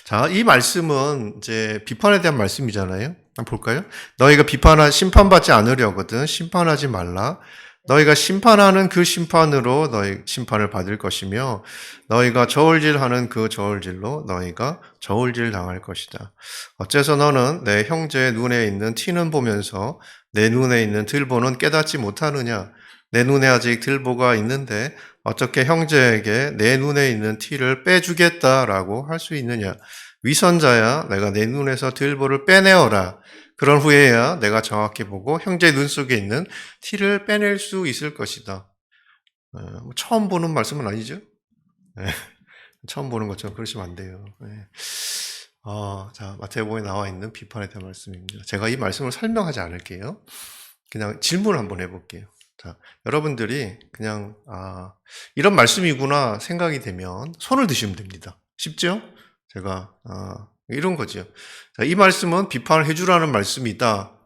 자, 이 말씀은 이제 비판에 대한 말씀이잖아요. 한번 볼까요? 너희가 심판받지 않으려거든 심판하지 말라. 너희가 심판하는 그 심판으로 너희 심판을 받을 것이며, 너희가 저울질하는 그 저울질로 너희가 저울질 당할 것이다. 어째서 너는 내 형제의 눈에 있는 티는 보면서 내 눈에 있는 들보는 깨닫지 못하느냐? 내 눈에 아직 들보가 있는데 어떻게 형제에게 내 눈에 있는 티를 빼주겠다라고 할 수 있느냐? 위선자야, 내가 내 눈에서 들보를 빼내어라. 그런 후에야 내가 정확히 보고 형제 눈 속에 있는 티를 빼낼 수 있을 것이다. 처음 보는 말씀은 아니죠? 처음 보는 것처럼 그러시면 안 돼요. 자, 마태복음에 나와 있는 비판에 대한 말씀입니다. 제가 이 말씀을 설명하지 않을게요. 그냥 질문을 한번 해볼게요. 자, 여러분들이 그냥 이런 말씀이구나 생각이 되면 손을 드시면 됩니다. 쉽죠? 제가 이런 거죠. 자, 이 말씀은 비판을 해주라는 말씀이다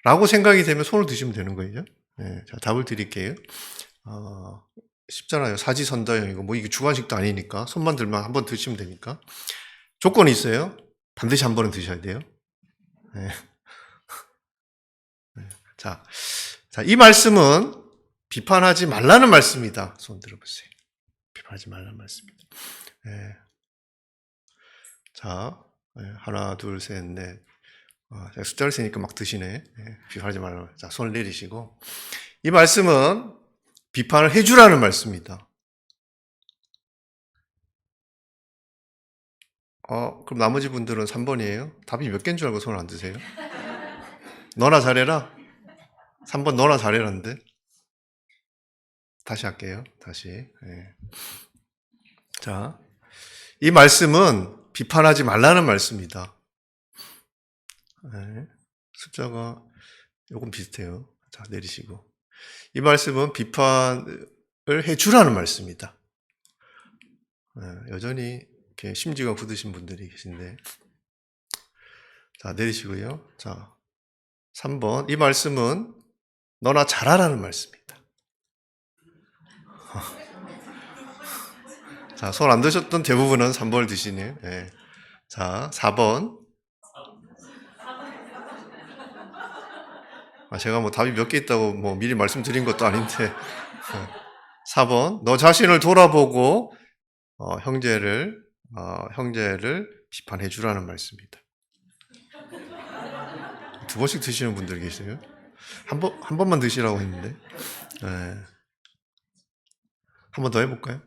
라고 생각이 되면 손을 드시면 되는 거예요. 자, 답을 드릴게요. 쉽잖아요. 사지선다형이고 이게 주관식도 아니니까 손만 들면 한번 드시면 되니까. 조건이 있어요. 반드시 한 번은 드셔야 돼요. 자, 이 말씀은 비판하지 말라는 말씀이다. 손 들어보세요. 비판하지 말라는 말씀입니다. 예. 자, 하나, 둘, 셋, 넷. 제가 숫자를 세니까 막 드시네. 비판하지 말라는 말씀. 자, 손을 내리시고. 이 말씀은 비판을 해주라는 말씀입니다. 그럼 나머지 분들은 3번이에요? 답이 몇 개인 줄 알고 손을 안 드세요? 너나 잘해라? 3번 너나 잘해라는데? 다시 할게요. 다시. 네. 자, 이 말씀은 비판하지 말라는 말씀입니다. 네. 숫자가 조금 비슷해요. 자, 내리시고. 이 말씀은 비판을 해주라는 말씀입니다. 네, 여전히 이렇게 심지가 굳으신 분들이 계신데. 자, 내리시고요. 자, 3번. 이 말씀은 너나 잘하라는 말씀입니다. 자, 손 안 드셨던 대부분은 3번을 드시네요. 네. 자, 4번. 제가 뭐 답이 몇 개 있다고 뭐 미리 말씀드린 것도 아닌데. 4번. 너 자신을 돌아보고, 형제를 비판해 주라는 말씀입니다. 2번씩 드시는 분들 계세요? 한 번만 드시라고 했는데. 네. 한 번 더 해볼까요?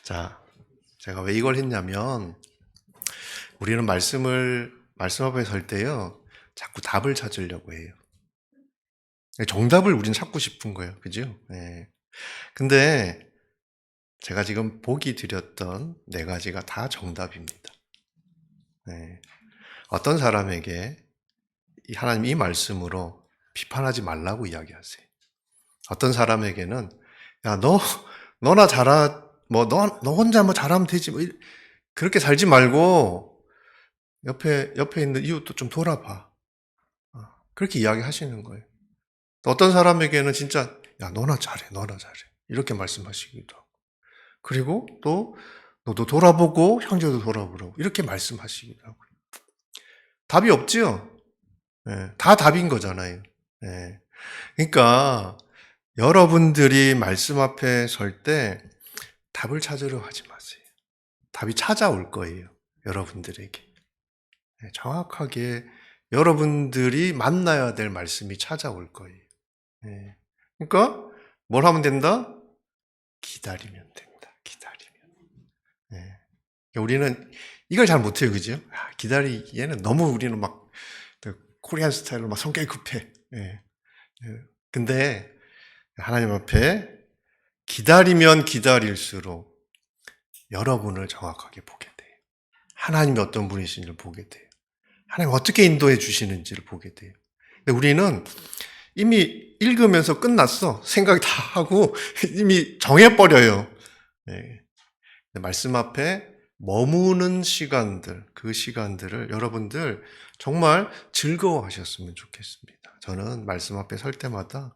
자, 제가 왜 이걸 했냐면, 우리는 말씀 앞에 설 때요, 자꾸 답을 찾으려고 해요. 정답을 우린 찾고 싶은 거예요. 그죠? 네. 근데, 제가 지금 보기 드렸던 4가지가 다 정답입니다. 네. 어떤 사람에게 하나님 이 말씀으로 비판하지 말라고 이야기하세요. 어떤 사람에게는, 야, 너나 너 혼자 뭐 잘하면 되지. 뭐 그렇게 살지 말고, 옆에 있는 이웃도 좀 돌아봐. 그렇게 이야기하시는 거예요. 어떤 사람에게는 진짜, 야, 너나 잘해. 이렇게 말씀하시기도 하고. 그리고 또, 너도 돌아보고, 형제도 돌아보라고. 이렇게 말씀하시기도 하고. 답이 없지요? 네, 다 답인 거잖아요. 네. 그러니까, 여러분들이 말씀 앞에 설 때, 답을 찾으려 하지 마세요. 답이 찾아올 거예요. 여러분들에게. 네, 정확하게 여러분들이 만나야 될 말씀이 찾아올 거예요. 네. 그러니까 뭘 하면 된다? 기다리면 된다. 기다리면. 네. 우리는 이걸 잘 못해요. 그죠? 기다리기에는 너무 우리는 막 코리안 스타일로 막 성격이 급해. 네. 근데 하나님 앞에 기다리면 기다릴수록 여러분을 정확하게 보게 돼요. 하나님이 어떤 분이신지를 보게 돼요. 하나님 어떻게 인도해 주시는지를 보게 돼요. 근데 우리는 이미 읽으면서 끝났어. 생각이 다 하고 이미 정해버려요. 네. 말씀 앞에 머무는 시간들, 그 시간들을 여러분들 정말 즐거워하셨으면 좋겠습니다. 저는 말씀 앞에 설 때마다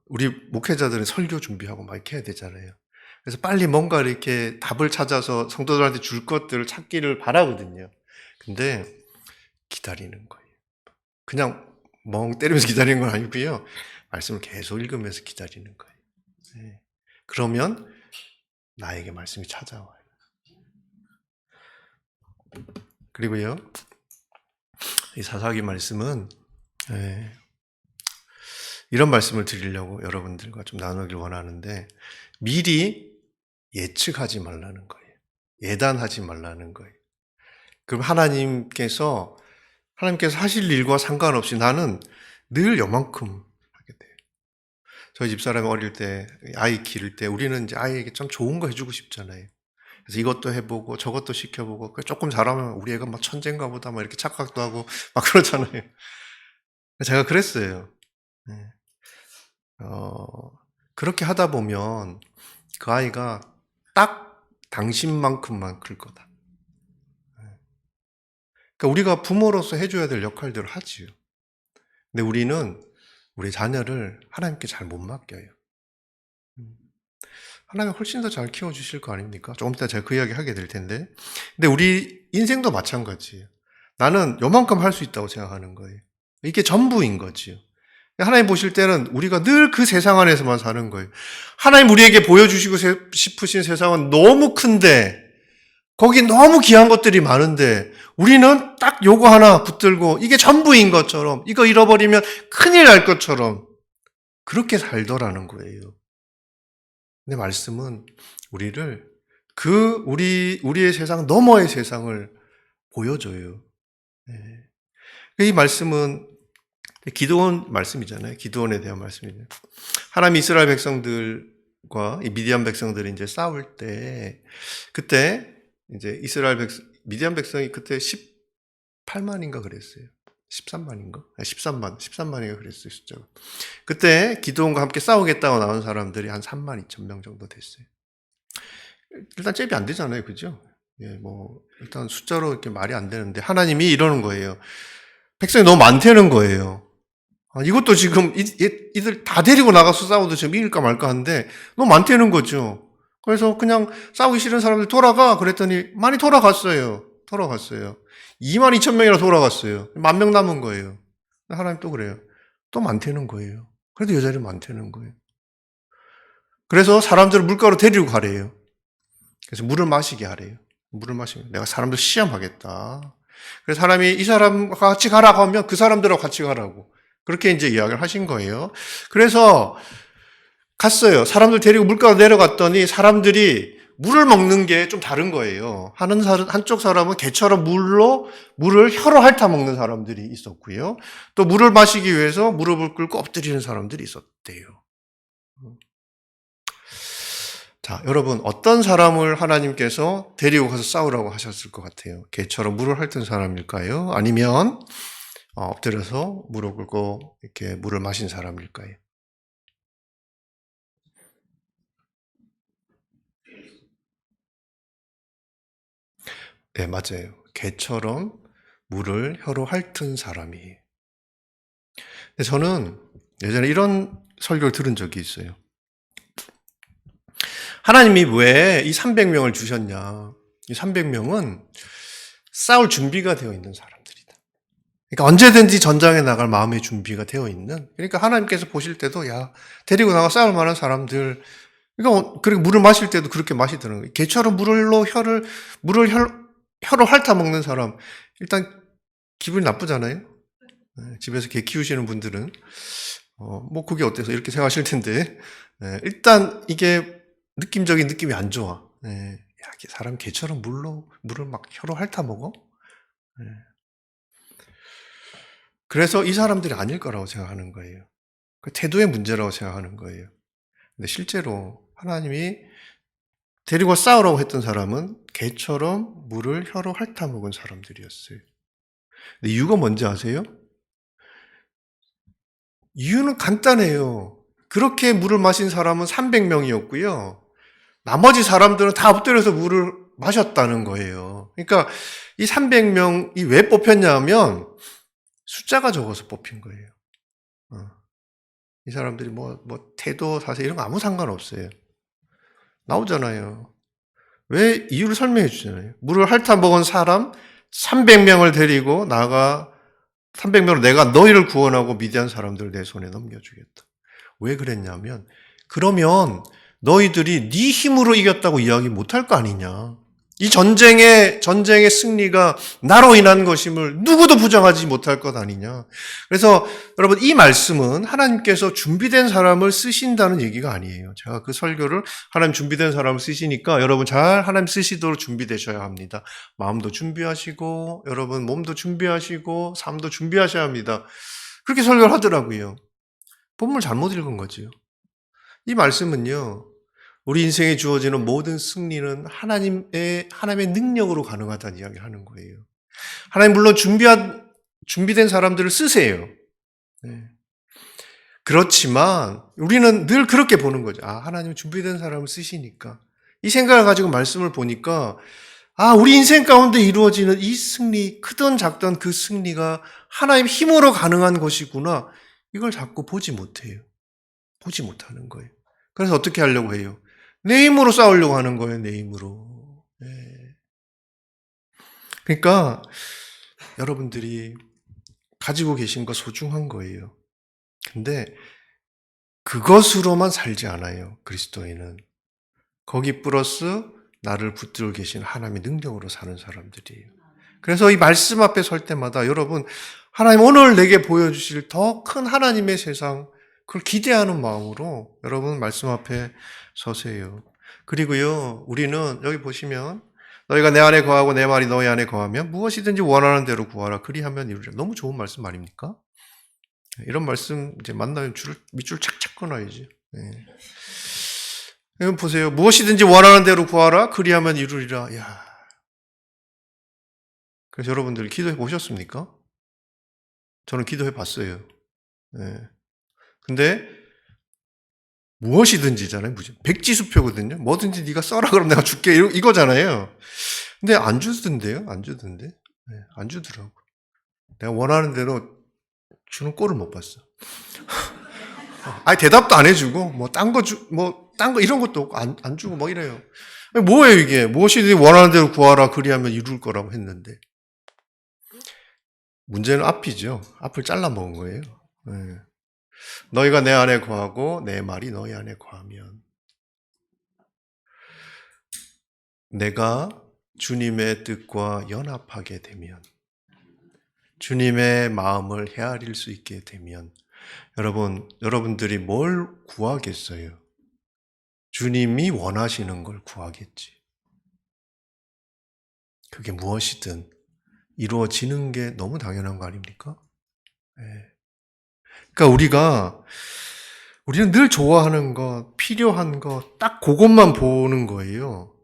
우리 목회자들은 설교 준비하고 막 이렇게 해야 되잖아요. 그래서 빨리 뭔가 이렇게 답을 찾아서 성도들한테 줄 것들을 찾기를 바라거든요. 근데 기다리는 거예요. 그냥 멍 때리면서 기다리는 건 아니고요. 말씀을 계속 읽으면서 기다리는 거예요. 네. 그러면 나에게 말씀이 찾아와요. 그리고요, 이 사사기 말씀은 이런 말씀을 드리려고 여러분들과 좀 나누길 원하는데, 미리 예측하지 말라는 거예요. 예단하지 말라는 거예요. 그럼 하나님께서 하실 일과 상관없이 나는 늘 요만큼 하게 돼요. 저희 집사람이 어릴 때 아이 기를 때 우리는 이제 아이에게 좀 좋은 거 해주고 싶잖아요. 그래서 이것도 해보고 저것도 시켜보고 조금 잘하면 우리 애가 막 천재인가 보다 막 이렇게 착각도 하고 막 그러잖아요. 제가 그랬어요. 네. 그렇게 하다 보면 그 아이가 딱 당신만큼만 클 거다. 그러니까 우리가 부모로서 해줘야 될 역할들을 하지요. 근데 우리는 우리 자녀를 하나님께 잘 못 맡겨요. 하나님이 훨씬 더 잘 키워주실 거 아닙니까? 조금 이따 제가 그 이야기 하게 될 텐데. 근데 우리 인생도 마찬가지예요. 나는 요만큼 할 수 있다고 생각하는 거예요. 이게 전부인 거지요. 하나님 보실 때는 우리가 늘 그 세상 안에서만 사는 거예요. 하나님 우리에게 보여주시고 싶으신 세상은 너무 큰데, 거기 너무 귀한 것들이 많은데, 우리는 딱 요거 하나 붙들고 이게 전부인 것처럼, 이거 잃어버리면 큰일 날 것처럼 그렇게 살더라는 거예요. 근데 말씀은 우리를 우리의 세상 너머의 세상을 보여줘요. 이 말씀은 기드온 말씀이잖아요. 기드온에 대한 말씀이잖아요. 하나님 이스라엘 백성들과 이 미디안 백성들이 이제 싸울 때, 그때 이제 미디안 백성이 그때 18만인가 그랬어요. 13만인가? 13만인가 그랬어요, 숫자가. 그때 기드온과 함께 싸우겠다고 나온 사람들이 한 3만 2천 명 정도 됐어요. 일단 잽이 안 되잖아요, 그죠? 일단 숫자로 이렇게 말이 안 되는데, 하나님이 이러는 거예요. 백성이 너무 많다는 거예요. 이것도 지금 이들 다 데리고 나가서 싸워도 지금 이길까 말까 하는데 너무 많다는 거죠. 그래서 그냥 싸우기 싫은 사람들 돌아가 그랬더니 많이 돌아갔어요. 2만 2천 명이나 돌아갔어요. 10,000명 남은 거예요. 하나님 또 그래요. 또 많다는 거예요. 그래도 여전히 많다는 거예요. 그래서 사람들을 물가로 데리고 가래요. 그래서 물을 마시게 하래요. 물을 마시면 내가 사람들 시험하겠다. 그래서 사람이 이 사람과 같이 가라고 하면 그 사람들하고 같이 가라고. 그렇게 이제 이야기를 하신 거예요. 그래서 갔어요. 사람들 데리고 물가로 내려갔더니 사람들이 물을 먹는 게 좀 다른 거예요. 한쪽 사람은 개처럼 물을 혀로 핥아 먹는 사람들이 있었고요. 또 물을 마시기 위해서 무릎을 꿇고 엎드리는 사람들이 있었대요. 자, 여러분, 어떤 사람을 하나님께서 데리고 가서 싸우라고 하셨을 것 같아요? 개처럼 물을 핥은 사람일까요? 아니면 엎드려서 무릎 꿇고 이렇게 물을 마신 사람일까요? 네, 맞아요. 개처럼 물을 혀로 핥은 사람이에요. 근데 저는 예전에 이런 설교를 들은 적이 있어요. 하나님이 왜 이 300명을 주셨냐? 이 300명은 싸울 준비가 되어 있는 사람들이다. 그러니까 언제든지 전장에 나갈 마음의 준비가 되어 있는. 그러니까 하나님께서 보실 때도 데리고 나가 싸울 만한 사람들. 그러니까 그리고 물을 마실 때도 그렇게 마시더라는 거예요. 개처럼 물을 혀로 핥아 먹는 사람. 일단 기분이 나쁘잖아요. 집에서 개 키우시는 분들은 그게 어때서 이렇게 생각하실 텐데 일단 이게 느낌적인 느낌이 안 좋아. 사람 개처럼 물을 막 혀로 핥아 먹어? 그래서 이 사람들이 아닐 거라고 생각하는 거예요. 그 태도의 문제라고 생각하는 거예요. 근데 실제로 하나님이 데리고 싸우라고 했던 사람은 개처럼 물을 혀로 핥아 먹은 사람들이었어요. 근데 이유가 뭔지 아세요? 이유는 간단해요. 그렇게 물을 마신 사람은 300명이었고요. 나머지 사람들은 다 엎드려서 물을 마셨다는 거예요. 그러니까 이 300명이 왜 뽑혔냐면 숫자가 적어서 뽑힌 거예요. 이 사람들이 태도, 사실 이런 거 아무 상관없어요. 나오잖아요. 왜 이유를 설명해 주잖아요. 물을 핥아 먹은 사람 300명을 데리고 300명으로 내가 너희를 구원하고 미디안 사람들을 내 손에 넘겨주겠다. 왜 그랬냐면 그러면 너희들이 네 힘으로 이겼다고 이야기 못할 거 아니냐. 이 전쟁의 승리가 나로 인한 것임을 누구도 부정하지 못할 것 아니냐. 그래서 여러분 이 말씀은 하나님께서 준비된 사람을 쓰신다는 얘기가 아니에요. 제가 그 설교를 하나님 준비된 사람을 쓰시니까 여러분 잘 하나님 쓰시도록 준비되셔야 합니다. 마음도 준비하시고 여러분 몸도 준비하시고 삶도 준비하셔야 합니다. 그렇게 설교를 하더라고요. 본문을 잘못 읽은 거지요. 이 말씀은요. 우리 인생에 주어지는 모든 승리는 하나님의 능력으로 가능하다는 이야기를 하는 거예요. 하나님 물론 준비된 사람들을 쓰세요. 그렇지만 우리는 늘 그렇게 보는 거죠. 하나님 준비된 사람을 쓰시니까. 이 생각을 가지고 말씀을 보니까 우리 인생 가운데 이루어지는 이 승리, 크든 작든 그 승리가 하나님 힘으로 가능한 것이구나. 이걸 자꾸 보지 못해요. 보지 못하는 거예요. 그래서 어떻게 하려고 해요? 내 힘으로 싸우려고 하는 거예요, 내 힘으로. 그러니까 여러분들이 가지고 계신 거 소중한 거예요. 근데 그것으로만 살지 않아요. 그리스도인은. 거기 플러스 나를 붙들고 계신 하나님의 능력으로 사는 사람들이에요. 그래서 이 말씀 앞에 설 때마다 여러분, 하나님 오늘 내게 보여주실 더 큰 하나님의 세상, 그걸 기대하는 마음으로 여러분 말씀 앞에 서세요. 그리고요, 우리는 여기 보시면 너희가 내 안에 거하고 내 말이 너희 안에 거하면 무엇이든지 원하는 대로 구하라. 그리하면 이루리라. 너무 좋은 말씀 아닙니까? 이런 말씀 이제 만나면 밑줄 착착 끊어야지. 네. 여러분 보세요. 무엇이든지 원하는 대로 구하라. 그리하면 이루리라. 야. 그래서 여러분들 기도해 보셨습니까? 저는 기도해 봤어요. 네. 근데 무엇이든지잖아요. 백지수표거든요. 뭐든지 네가 써라 그러면 내가 줄게 이거잖아요. 근데 안 주던데요. 안 주던데. 네, 안 주더라고. 내가 원하는 대로 주는 꼴을 못 봤어. 아니 대답도 안 해주고 뭐 딴 거 이런 것도 없고 안 주고 막 이래요. 뭐예요 이게? 무엇이든지 원하는 대로 구하라 그리하면 이룰 거라고 했는데 문제는 앞이죠. 앞을 잘라 먹은 거예요. 네. 너희가 내 안에 거하고 내 말이 너희 안에 거하면 내가 주님의 뜻과 연합하게 되면 주님의 마음을 헤아릴 수 있게 되면 여러분들이 뭘 구하겠어요? 주님이 원하시는 걸 구하겠지. 그게 무엇이든 이루어지는 게 너무 당연한 거 아닙니까? 네. 그러니까 우리는 늘 좋아하는 것, 필요한 것, 딱 그것만 보는 거예요.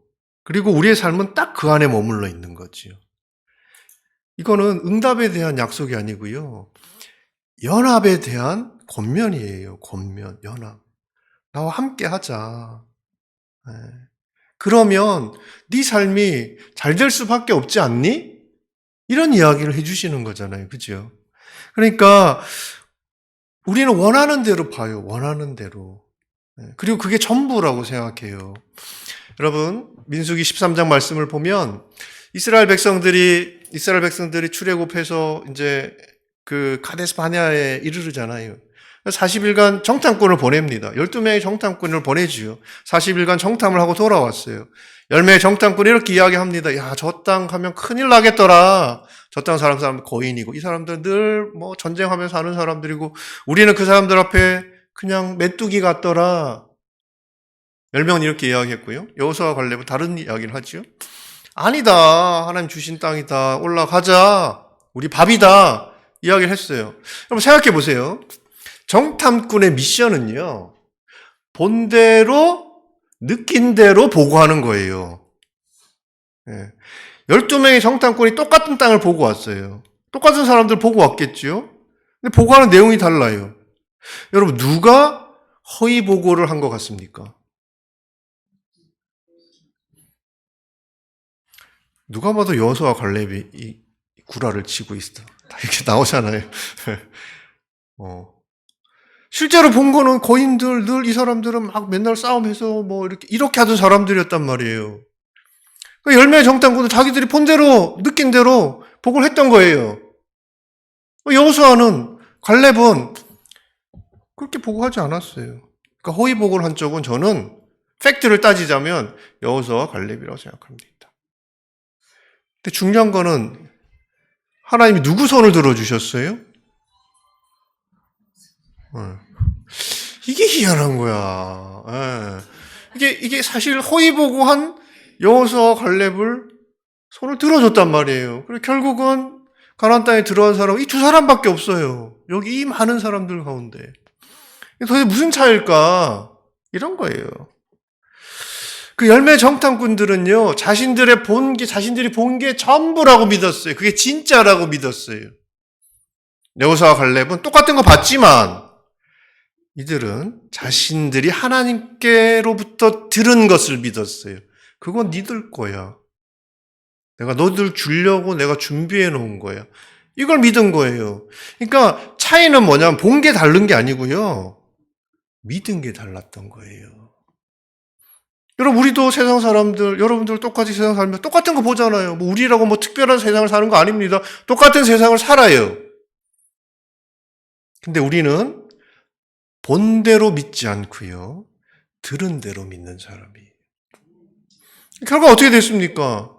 그리고 우리의 삶은 딱 그 안에 머물러 있는 거지요. 이거는 응답에 대한 약속이 아니고요. 연합에 대한 권면이에요. 권면, 연합. 나와 함께 하자. 네. 그러면 네 삶이 잘 될 수밖에 없지 않니? 이런 이야기를 해주시는 거잖아요. 그죠? 그러니까 우리는 원하는 대로 봐요. 원하는 대로. 네. 그리고 그게 전부라고 생각해요. 여러분, 민수기 13장 말씀을 보면 이스라엘 백성들이 출애굽해서 이제 그 가데스 바네아에 이르르잖아요. 40일간 정탐꾼을 보냅니다. 12명의 정탐꾼을 보내지요. 40일간 정탐을 하고 돌아왔어요. 10명의 정탐꾼이 이렇게 이야기합니다. 야, 저 땅 가면 큰일 나겠더라. 저 땅 사람 거인이고 이 사람들은 늘 뭐 전쟁하면서 사는 사람들이고 우리는 그 사람들 앞에 그냥 메뚜기 같더라. 10명은 이렇게 이야기했고요. 여호수아와 갈렙은 다른 이야기를 하죠. 아니다. 하나님 주신 땅이다. 올라가자. 우리 밥이다. 이야기를 했어요. 여러분 생각해 보세요. 정탐꾼의 미션은요. 본대로 느낀 대로 보고하는 거예요. 12명의 정탐꾼이 똑같은 땅을 보고 왔어요. 똑같은 사람들 보고 왔겠죠. 근데 보고하는 내용이 달라요. 여러분 누가 허위 보고를 한 것 같습니까? 누가 봐도 여호수아와 갈렙이 이 구라를 치고 있어. 다 이렇게 나오잖아요. 실제로 본 거는 거인들, 늘 이 사람들은 막 맨날 싸움해서 뭐 이렇게 하던 사람들이었단 말이에요. 10명의 정탐꾼은 자기들이 본 대로, 느낀 대로 보고를 했던 거예요. 여호수아는, 갈렙은 그렇게 보고하지 않았어요. 그러니까 허위 보고를 한 쪽은 저는 팩트를 따지자면 여호수아와 갈렙이라고 생각합니다. 근데 중요한 거는 하나님이 누구 손을 들어주셨어요? 이게 희한한 거야. 이게 사실 허위 보고한 여호수아와 갈렙을 손을 들어줬단 말이에요. 그리고 결국은 가나안 땅에 들어간 사람은 이 두 사람밖에 없어요. 여기 이 많은 사람들 가운데. 도대체 무슨 차이일까? 이런 거예요. 그 10명의 정탐꾼들은요, 자신들이 본 게 전부라고 믿었어요. 그게 진짜라고 믿었어요. 여호수아와 갈렙은 똑같은 거 봤지만, 이들은 자신들이 하나님께로부터 들은 것을 믿었어요. 그건 니들 거야. 내가 너들 주려고 내가 준비해 놓은 거야. 이걸 믿은 거예요. 그러니까 차이는 뭐냐면 본 게 다른 게 아니고요. 믿은 게 달랐던 거예요. 여러분, 우리도 세상 사람들, 여러분들 똑같이 세상 살면 똑같은 거 보잖아요. 뭐 우리라고 뭐 특별한 세상을 사는 거 아닙니다. 똑같은 세상을 살아요. 근데 우리는 본대로 믿지 않고요, 들은 대로 믿는 사람이에요. 결과 어떻게 됐습니까?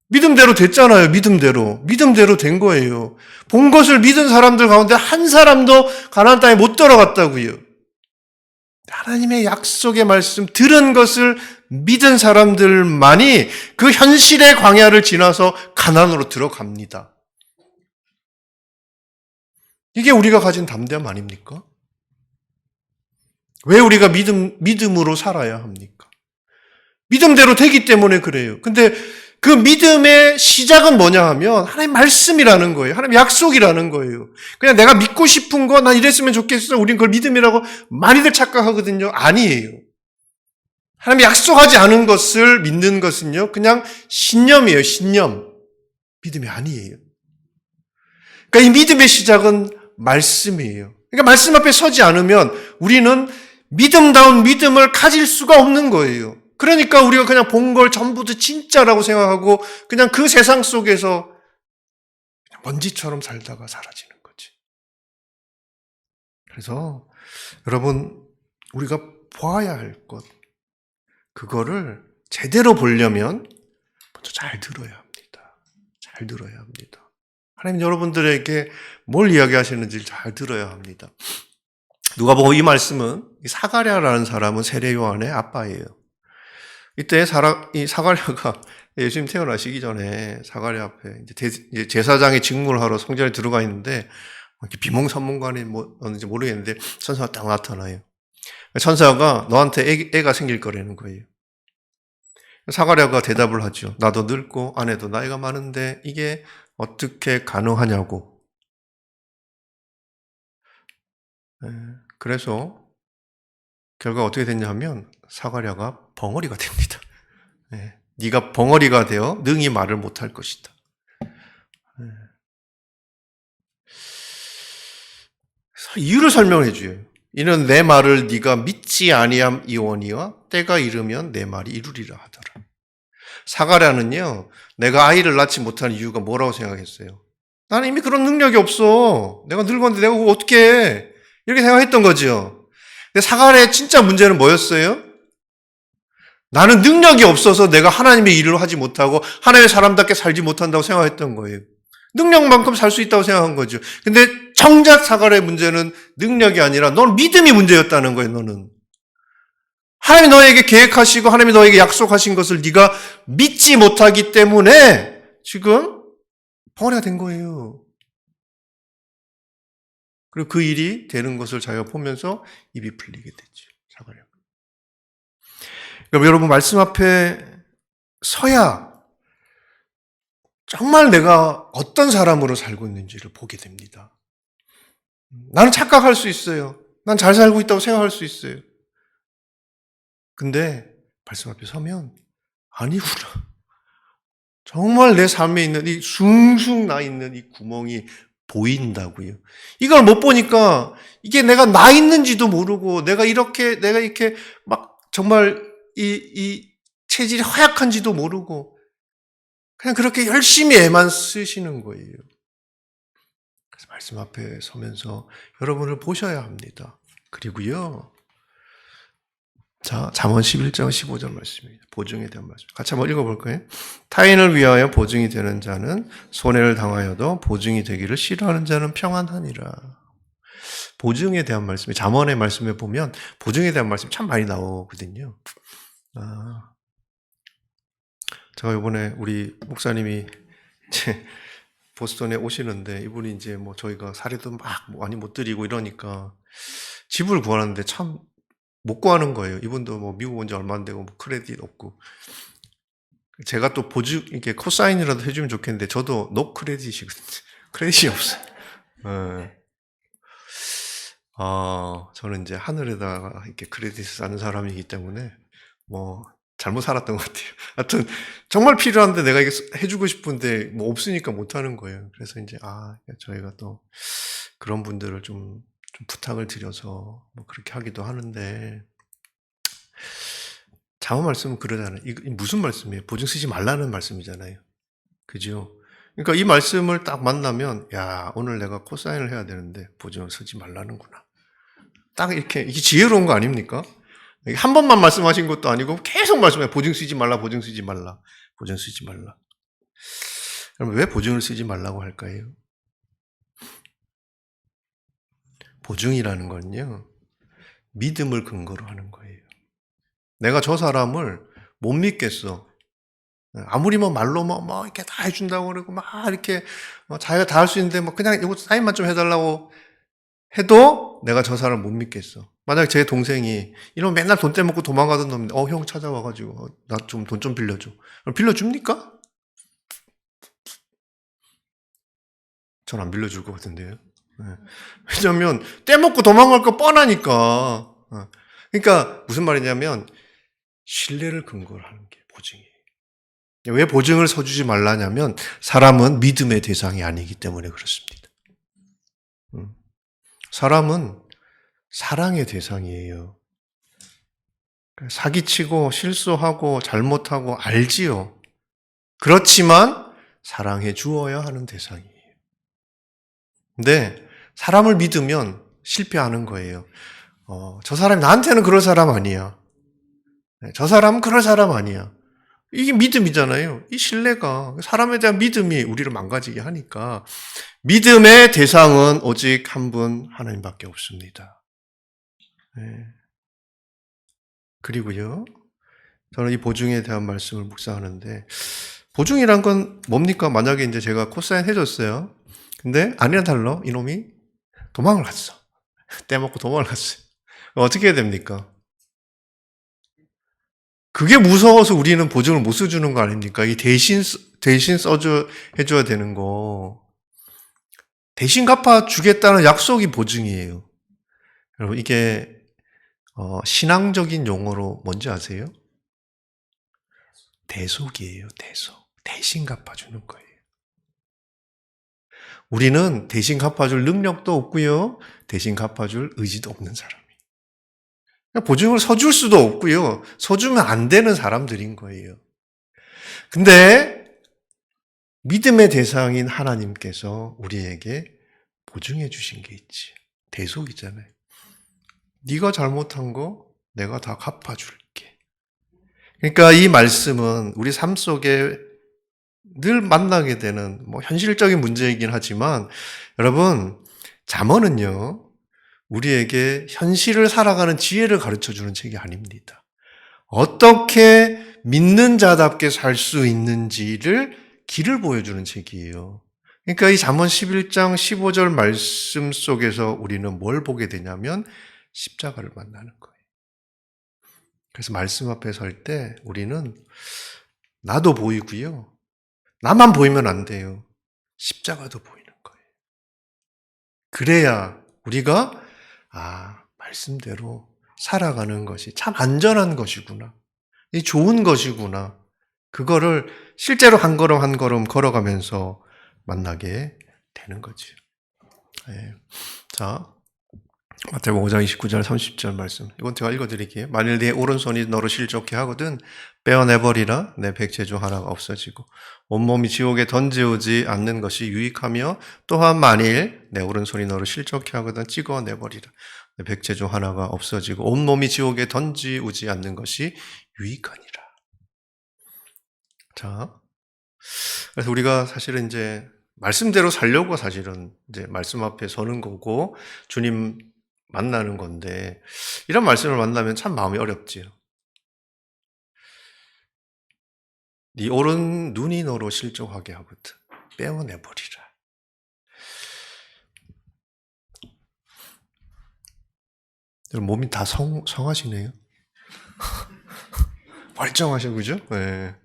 믿음대로 됐잖아요. 믿음대로 된 거예요. 본 것을 믿은 사람들 가운데 한 사람도 가나안 땅에 못 들어갔다고요. 하나님의 약속의 말씀, 들은 것을 믿은 사람들만이 그 현실의 광야를 지나서 가나안으로 들어갑니다. 이게 우리가 가진 담대함 아닙니까? 왜 우리가 믿음으로 살아야 합니까? 믿음대로 되기 때문에 그래요. 근데 그 믿음의 시작은 뭐냐 하면 하나님 말씀이라는 거예요. 하나님 약속이라는 거예요. 그냥 내가 믿고 싶은 거, 난 이랬으면 좋겠어. 우린 그걸 믿음이라고 많이들 착각하거든요. 아니에요. 하나님 약속하지 않은 것을 믿는 것은요, 그냥 신념이에요. 신념. 믿음이 아니에요. 그러니까 이 믿음의 시작은 말씀이에요. 그러니까 말씀 앞에 서지 않으면 우리는 믿음다운 믿음을 가질 수가 없는 거예요. 그러니까 우리가 그냥 본 걸 전부 다 진짜라고 생각하고 그냥 그 세상 속에서 그냥 먼지처럼 살다가 사라지는 거지. 그래서 여러분, 우리가 보아야 할 것, 그거를 제대로 보려면 먼저 잘 들어야 합니다. 잘 들어야 합니다. 하나님 여러분들에게 뭘 이야기하시는지 잘 들어야 합니다. 누가복음 이 말씀은 사가랴라는 사람은 세례 요한의 아빠예요. 이때 이 사가랴가 예수님 태어나시기 전에 사가랴 앞에 이제 제사장의 직무를 하러 성전에 들어가 있는데 비몽사몽간에 뭐였는지 모르겠는데 천사가 딱 나타나요. 천사가 너한테 애가 생길 거라는 거예요. 사가랴가 대답을 하죠. 나도 늙고 아내도 나이가 많은데 이게 어떻게 가능하냐고. 그래서 결과가 어떻게 됐냐 하면 사가랴가 벙어리가 됩니다. 네가 벙어리가 되어 능히 말을 못할 것이다. 이유를 설명해 줘요. 이는 내 말을 네가 믿지 아니함이오니와 때가 이르면 내 말이 이루리라 하더라. 사가랴는요, 내가 아이를 낳지 못한 이유가 뭐라고 생각했어요? 나는 이미 그런 능력이 없어. 내가 늙었는데 내가 그거 어떻게 해? 이렇게 생각했던 거죠. 근데 사가랴의 진짜 문제는 뭐였어요? 나는 능력이 없어서 내가 하나님의 일을 하지 못하고 하나님의 사람답게 살지 못한다고 생각했던 거예요. 능력만큼 살 수 있다고 생각한 거죠. 근데 정작 사가랴의 문제는 능력이 아니라 넌 믿음이 문제였다는 거예요. 너는 하나님이 너에게 계획하시고 하나님이 너에게 약속하신 것을 네가 믿지 못하기 때문에 지금 벙어리가 된 거예요. 그리고 그 일이 되는 것을 자기가 보면서 입이 풀리게 됐죠. 사가랴. 그럼 여러분, 말씀 앞에 서야 정말 내가 어떤 사람으로 살고 있는지를 보게 됩니다. 나는 착각할 수 있어요. 난 잘 살고 있다고 생각할 수 있어요. 근데 말씀 앞에 서면 아니구나. 정말 내 삶에 있는 이 숭숭 나 있는 이 구멍이 보인다고요. 이걸 못 보니까 이게 내가 나 있는지도 모르고 내가 이렇게 막 정말 이 체질이 허약한지도 모르고 그냥 그렇게 열심히 애만 쓰시는 거예요. 그래서 말씀 앞에 서면서 여러분을 보셔야 합니다. 그리고요. 자, 잠언 11장 15절 말씀입니다. 보증에 대한 말씀. 같이 한번 읽어볼까요? 타인을 위하여 보증이 되는 자는 손해를 당하여도 보증이 되기를 싫어하는 자는 평안하니라. 보증에 대한 말씀이 잠언의 말씀에 보면 보증에 대한 말씀이 참 많이 나오거든요. 제가 이번에 우리 목사님이 이제 보스턴에 오시는데 이분이 이제 뭐 저희가 사례도 막 많이 못 드리고 이러니까 집을 구하는데 참 못 구하는 거예요. 이분도 뭐 미국 온 지 얼마 안 되고 뭐 크레딧 없고. 제가 또 보증, 이렇게 코사인이라도 해주면 좋겠는데 저도 노 크레딧이거든요. 크레딧이 없어요. 저는 이제 하늘에다가 이렇게 크레딧을 쌓는 사람이기 때문에 뭐 잘못 살았던 것 같아요. 하여튼 정말 필요한데 내가 이게 해주고 싶은데 뭐 없으니까 못 하는 거예요. 그래서 이제 저희가 또 그런 분들을 좀 부탁을 드려서 뭐 그렇게 하기도 하는데 잠언 말씀은 그러잖아요. 이거 무슨 말씀이에요? 보증 쓰지 말라는 말씀이잖아요. 그죠? 그러니까 이 말씀을 딱 만나면, 야, 오늘 내가 코사인을 해야 되는데 보증을 쓰지 말라는구나. 딱 이렇게, 이게 지혜로운 거 아닙니까? 한 번만 말씀하신 것도 아니고 계속 말씀해. 보증 쓰지 말라, 보증 쓰지 말라, 보증 쓰지 말라. 그럼 왜 보증을 쓰지 말라고 할까요? 보증이라는 건요, 믿음을 근거로 하는 거예요. 내가 저 사람을 못 믿겠어. 아무리 뭐 말로 뭐 이렇게 다 해준다고 그러고 막 이렇게 자기가 다 할 수 있는데 뭐 그냥 이거 사인만 좀 해달라고 해도 내가 저 사람 못 믿겠어. 만약 제 동생이 이런 맨날 돈 떼먹고 도망가던 놈인데 형 찾아와가지고 나 좀 돈 좀 빌려줘. 그럼 빌려줍니까? 전 안 빌려줄 것 같은데요. 네. 왜냐면 떼먹고 도망갈 거 뻔하니까. 그러니까 무슨 말이냐면 신뢰를 근거로 하는 게 보증이에요. 왜 보증을 서주지 말라냐면 사람은 믿음의 대상이 아니기 때문에 그렇습니다. 사람은 사랑의 대상이에요. 사기치고 실수하고 잘못하고 알지요. 그렇지만 사랑해 주어야 하는 대상이에요. 근데 사람을 믿으면 실패하는 거예요. 저 사람이 나한테는 그럴 사람 아니야. 저 사람은 그럴 사람 아니야. 이게 믿음이잖아요. 이 신뢰가 사람에 대한 믿음이 우리를 망가지게 하니까 믿음의 대상은 오직 한 분 하나님밖에 없습니다. 네. 그리고요, 저는 이 보증에 대한 말씀을 묵상하는데 보증이란 건 뭡니까? 만약에 이제 제가 코사인 해줬어요. 근데 아니나 달라 이놈이 도망을 갔어. 떼먹고 도망을 갔어요. 어떻게 해야 됩니까? 그게 무서워서 우리는 보증을 못 써주는 거 아닙니까? 이 대신 해줘야 되는 거. 대신 갚아주겠다는 약속이 보증이에요. 여러분, 이게, 신앙적인 용어로 뭔지 아세요? 대속이에요, 대속. 대신 갚아주는 거예요. 우리는 대신 갚아줄 능력도 없고요. 대신 갚아줄 의지도 없는 사람이에요. 보증을 서줄 수도 없고요. 서주면 안 되는 사람들인 거예요. 근데 믿음의 대상인 하나님께서 우리에게 보증해 주신 게 있지. 대속이잖아요. 네가 잘못한 거 내가 다 갚아줄게. 그러니까 이 말씀은 우리 삶 속에 늘 만나게 되는 현실적인 문제이긴 하지만 여러분, 잠언은요, 우리에게 현실을 살아가는 지혜를 가르쳐주는 책이 아닙니다. 어떻게 믿는 자답게 살 수 있는지를 길을 보여주는 책이에요. 그러니까 이 잠언 11장 15절 말씀 속에서 우리는 뭘 보게 되냐면 십자가를 만나는 거예요. 그래서 말씀 앞에 설 때 우리는 나도 보이고요. 나만 보이면 안 돼요. 십자가도 보이는 거예요. 그래야 우리가 말씀대로 살아가는 것이 참 안전한 것이구나. 이 좋은 것이구나. 그거를 실제로 한 걸음 한 걸음 걸어가면서 만나게 되는 거지. 네. 자, 마태복음 5장 29절 30절 말씀. 이건 제가 읽어드릴게요. 만일 네 오른손이 너를 실족해 하거든 빼어내버리라. 내 백체 중 하나가 없어지고 온몸이 지옥에 던지우지 않는 것이 유익하며 또한 만일 내 오른손이 너를 실족해 하거든 찍어내버리라. 내 백체 중 하나가 없어지고 온몸이 지옥에 던지우지 않는 것이 유익하니라. 자, 그래서 우리가 사실은 이제 말씀대로 살려고 사실은 이제 말씀 앞에 서는 거고 주님 만나는 건데 이런 말씀을 만나면 참 마음이 어렵지요. 네 오른 눈이 너로 실족하게 하거든 빼어내버리라. 여러분 몸이 다 성하시네요. 멀쩡하셔, 그죠? 네.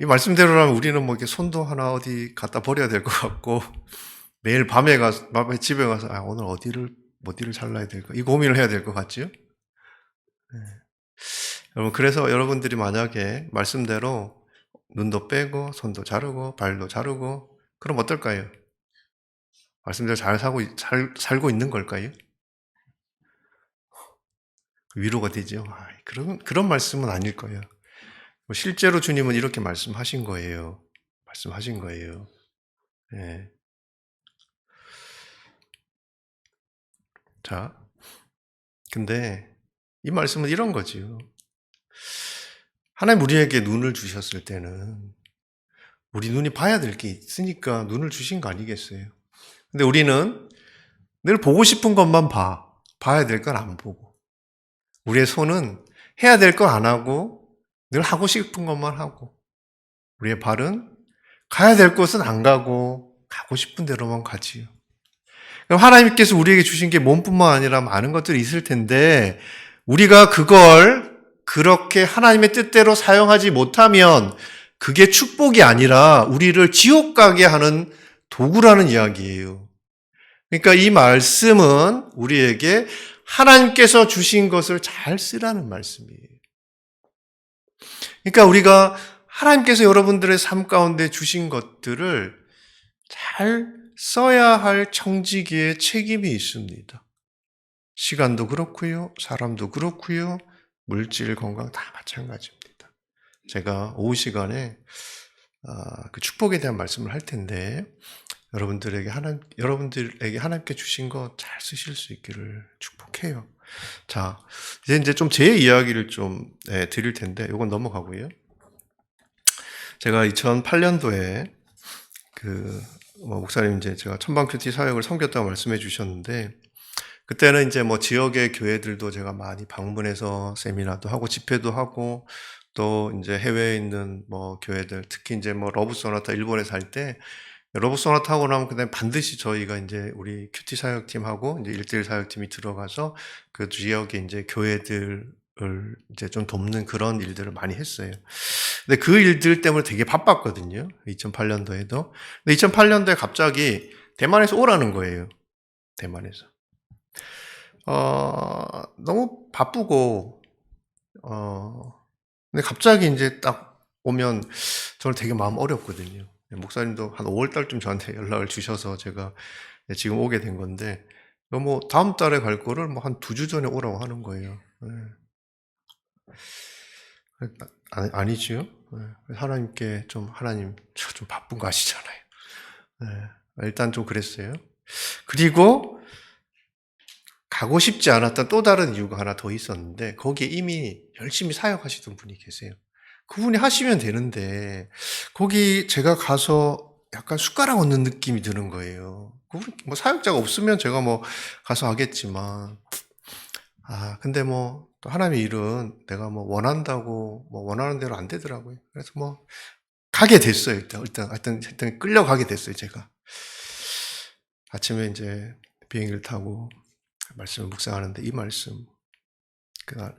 이 말씀대로라면 우리는 뭐 이렇게 손도 하나 어디 갖다 버려야 될 것 같고 매일 밤에 집에 가서 오늘 어디를 잘라야 될까? 이 고민을 해야 될 것 같지요? 네. 여러분, 그래서 여러분들이 만약에 말씀대로 눈도 빼고 손도 자르고 발도 자르고 그럼 어떨까요? 말씀대로 잘 살고 있는 걸까요? 위로가 되죠. 그런 말씀은 아닐 거예요. 실제로 주님은 이렇게 말씀하신 거예요. 예. 자, 근데 이 말씀은 이런 거지요. 하나님 우리에게 눈을 주셨을 때는 우리 눈이 봐야 될 게 있으니까 눈을 주신 거 아니겠어요? 근데 우리는 늘 보고 싶은 것만 봐야 될 건 안 보고. 우리의 손은 해야 될 건 안 하고 늘 하고 싶은 것만 하고. 우리의 발은 가야 될 곳은 안 가고 가고 싶은 대로만 가지요. 그럼 하나님께서 우리에게 주신 게 몸뿐만 아니라 많은 것들이 있을 텐데 우리가 그걸 그렇게 하나님의 뜻대로 사용하지 못하면 그게 축복이 아니라 우리를 지옥 가게 하는 도구라는 이야기예요. 그러니까 이 말씀은 우리에게 하나님께서 주신 것을 잘 쓰라는 말씀이에요. 그러니까 우리가 하나님께서 여러분들의 삶 가운데 주신 것들을 잘 써야 할 청지기의 책임이 있습니다. 시간도 그렇고요, 사람도 그렇고요, 물질, 건강 다 마찬가지입니다. 제가 오후 시간에 그 축복에 대한 말씀을 할 텐데 여러분들에게 하나님께 주신 거 잘 쓰실 수 있기를 축복해요. 자, 이제 좀 제 이야기를 좀 드릴 텐데 이건 넘어가고요. 제가 2008년도에 목사님 이제 제가 천방 큐티 사역을 섬겼다고 말씀해 주셨는데 그때는 이제 지역의 교회들도 제가 많이 방문해서 세미나도 하고 집회도 하고 또 이제 해외에 있는 교회들 특히 이제 러브 소나타 일본에서 할 때 러브 소나타 하고 나면 그다음에 반드시 저희가 이제 우리 큐티 사역팀하고 이제 1:1 사역팀이 들어가서 그 지역에 이제 교회들을 이제 좀 돕는 그런 일들을 많이 했어요. 근데 그 일들 때문에 되게 바빴거든요. 2008년도에도. 근데 2008년도에 갑자기 대만에서 오라는 거예요. 대만에서. 너무 바쁘고, 근데 갑자기 이제 딱 오면 저는 되게 마음 어렵거든요. 목사님도 한 5월 달쯤 저한테 연락을 주셔서 제가 지금 오게 된 건데, 다음 달에 갈 거를 한 2주 전에 오라고 하는 거예요. 아니지요? 하나님께 하나님, 저 좀 바쁜 거 아시잖아요. 일단 좀 그랬어요. 그리고 가고 싶지 않았던 또 다른 이유가 하나 더 있었는데, 거기에 이미 열심히 사역하시던 분이 계세요. 그분이 하시면 되는데, 거기 제가 가서 약간 숟가락 얹는 느낌이 드는 거예요. 그분, 사역자가 없으면 제가 가서 하겠지만, 근데 또 하나님의 일은 내가 원한다고, 원하는 대로 안 되더라고요. 그래서 가게 됐어요, 일단 끌려가게 됐어요, 제가. 아침에 이제 비행기를 타고 말씀을 묵상하는데 이 말씀,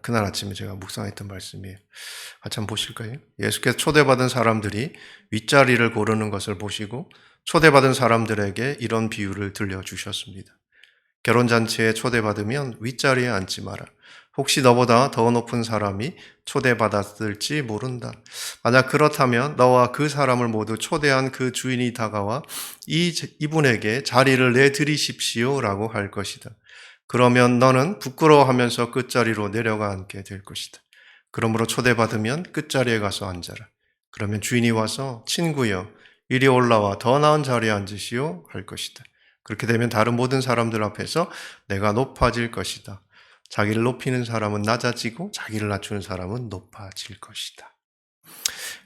그날 아침에 제가 묵상했던 말씀이에요. 같이 한번 보실까요? 예수께서 초대받은 사람들이 윗자리를 고르는 것을 보시고 초대받은 사람들에게 이런 비유를 들려주셨습니다. 결혼잔치에 초대받으면 윗자리에 앉지 마라. 혹시 너보다 더 높은 사람이 초대받았을지 모른다. 만약 그렇다면 너와 그 사람을 모두 초대한 그 주인이 다가와 이분에게 자리를 내드리십시오라고 할 것이다. 그러면 너는 부끄러워하면서 끝자리로 내려가 앉게 될 것이다. 그러므로 초대받으면 끝자리에 가서 앉아라. 그러면 주인이 와서 친구여, 이리 올라와 더 나은 자리에 앉으시오 할 것이다. 그렇게 되면 다른 모든 사람들 앞에서 내가 높아질 것이다. 자기를 높이는 사람은 낮아지고 자기를 낮추는 사람은 높아질 것이다.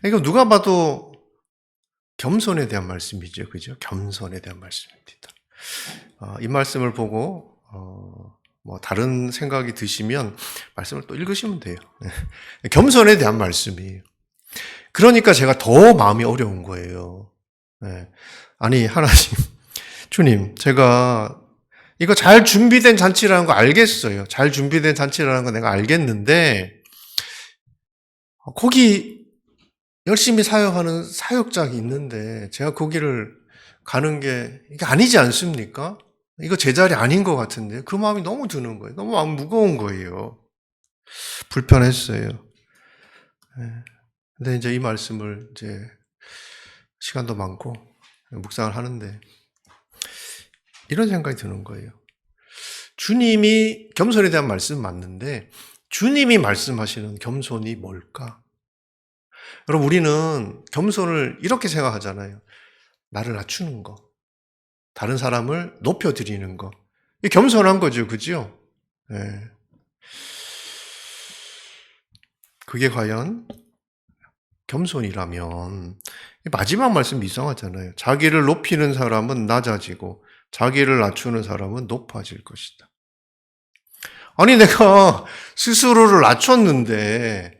이거 누가 봐도 겸손에 대한 말씀이죠. 그죠? 겸손에 대한 말씀입니다. 이 말씀을 보고 다른 생각이 드시면 말씀을 또 읽으시면 돼요. 겸손에 대한 말씀이에요. 그러니까 제가 더 마음이 어려운 거예요. 아니 하나님, 주님, 제가 이거 잘 준비된 잔치라는 거 알겠어요. 잘 준비된 잔치라는 거 내가 알겠는데 거기 열심히 사역하는 사역자가 있는데 제가 거기를 가는 게 이게 아니지 않습니까? 이거 제 자리 아닌 것 같은데 그 마음이 너무 드는 거예요. 너무 마음 무거운 거예요. 불편했어요. 근데 이제 이 말씀을 이제 시간도 많고 묵상을 하는데 이런 생각이 드는 거예요. 주님이 겸손에 대한 말씀은 맞는데 주님이 말씀하시는 겸손이 뭘까? 여러분, 우리는 겸손을 이렇게 생각하잖아요. 나를 낮추는 거, 다른 사람을 높여드리는 거. 이게 겸손한 거죠, 그죠? 네. 그게 과연 겸손이라면, 마지막 말씀이 이상하잖아요. 자기를 높이는 사람은 낮아지고 자기를 낮추는 사람은 높아질 것이다. 아니, 내가 스스로를 낮췄는데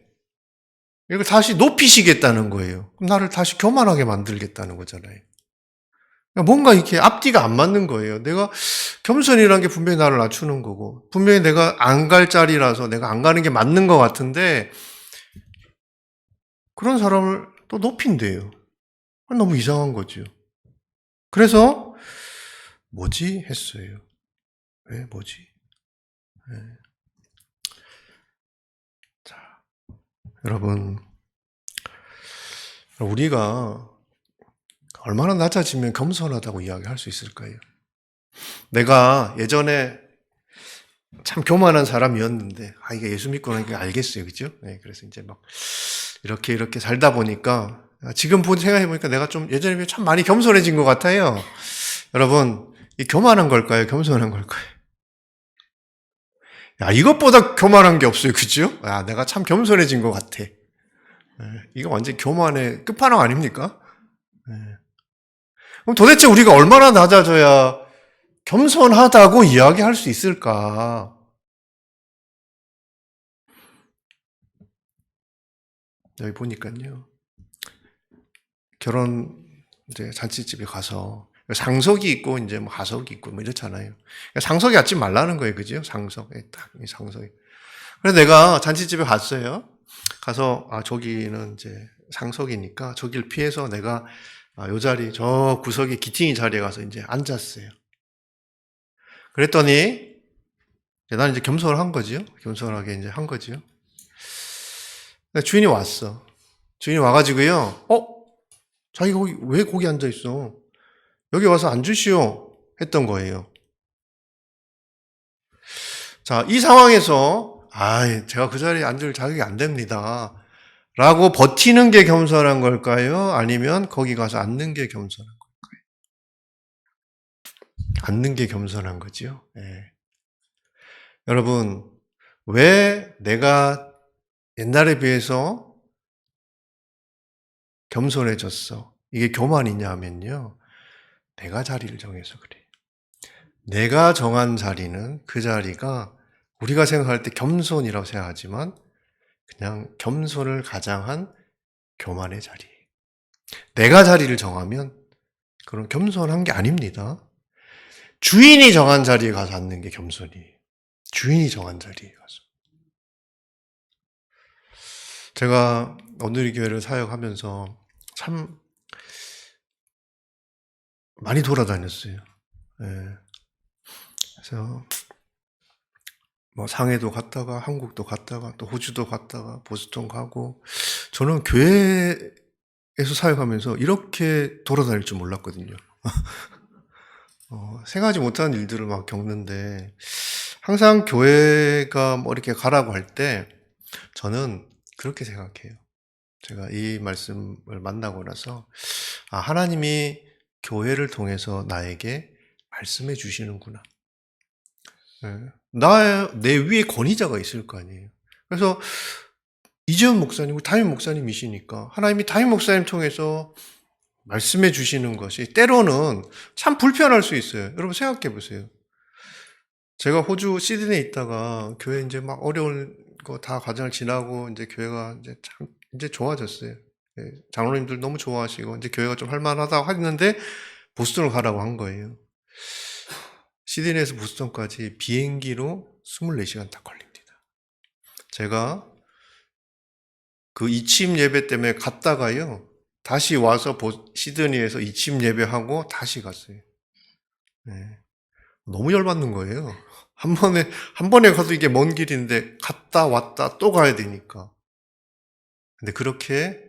이걸 다시 높이시겠다는 거예요. 그럼 나를 다시 교만하게 만들겠다는 거잖아요. 뭔가 이렇게 앞뒤가 안 맞는 거예요. 내가 겸손이라는 게 분명히 나를 낮추는 거고, 분명히 내가 안 갈 자리라서 내가 안 가는 게 맞는 것 같은데, 그런 사람을 또 높인대요. 너무 이상한 거죠. 그래서 뭐지 했어요. 왜 뭐지? 네. 자, 여러분, 우리가 얼마나 낮아지면 겸손하다고 이야기할 수 있을까요? 내가 예전에 참 교만한 사람이었는데, 이게 예수 믿고 나니까 알겠어요. 그죠? 네, 그래서 이제 막 이렇게 살다 보니까, 지금 생각해보니까 내가 좀 예전에 비해 참 많이 겸손해진 것 같아요. 여러분, 이 교만한 걸까요? 겸손한 걸까요? 이것보다 교만한 게 없어요. 그죠? 내가 참 겸손해진 것 같아. 이거 완전 교만의 끝판왕 아닙니까? 그럼 도대체 우리가 얼마나 낮아져야 겸손하다고 이야기할 수 있을까? 여기 보니까요. 결혼 이제 잔치집에 가서 상석이 있고 이제 뭐 하석이 있고 뭐 이렇잖아요. 상석이 앉지 말라는 거예요, 그죠? 상석, 딱 이 상석이. 그래서 내가 잔치집에 갔어요. 가서 저기는 이제 상석이니까 저길 피해서 내가 요 자리 저 구석에 기팅이 자리에 가서 이제 앉았어요. 그랬더니 나는 이제 겸손을 한 거지요. 겸손하게 이제 한 거지요. 주인이 왔어. 주인이 와가지고요. 자기가 왜 거기 앉아 있어? 여기 와서 앉으시오. 했던 거예요. 자, 이 상황에서 제가 그 자리에 앉을 자격이 안 됩니다. 라고 버티는 게 겸손한 걸까요? 아니면 거기 가서 앉는 게 겸손한 걸까요? 앉는 게 겸손한 거죠. 네. 여러분, 왜 내가 옛날에 비해서 겸손해졌어? 이게 교만이냐 하면요. 내가 자리를 정해서 그래요. 내가 정한 자리는 그 자리가 우리가 생각할 때 겸손이라고 생각하지만 그냥 겸손을 가장한 교만의 자리예요. 내가 자리를 정하면 그런 겸손한 게 아닙니다. 주인이 정한 자리에 가서 앉는 게 겸손이에요. 주인이 정한 자리에 가서. 제가 오늘의 교회를 사역하면서 참 많이 돌아다녔어요. 네. 그래서 뭐 상해도 갔다가 한국도 갔다가 또 호주도 갔다가 보스턴 가고, 저는 교회에서 사역하면서 이렇게 돌아다닐 줄 몰랐거든요. 생각하지 못한 일들을 막 겪는데, 항상 교회가 뭐 이렇게 가라고 할 때 저는 그렇게 생각해요. 제가 이 말씀을 만나고 나서 하나님이 교회를 통해서 나에게 말씀해 주시는구나. 내 위에 권위자가 있을 거 아니에요. 그래서 이재훈 목사님, 담임 목사님이시니까 하나님이 담임 목사님 통해서 말씀해 주시는 것이 때로는 참 불편할 수 있어요. 여러분 생각해 보세요. 제가 호주 시드니에 있다가 교회 이제 막 어려운 거 다 과정을 지나고 이제 교회가 이제 참 이제 좋아졌어요. 장로님들 너무 좋아하시고 이제 교회가 좀 할만하다고 했는데 보스턴을 가라고 한 거예요. 시드니에서 보스턴까지 비행기로 24시간 딱 걸립니다. 제가 그 이침 예배 때문에 갔다가요, 다시 와서 시드니에서 이침 예배하고 다시 갔어요. 네. 너무 열받는 거예요. 한 번에 가도 이게 먼 길인데 갔다 왔다 또 가야 되니까. 근데 그렇게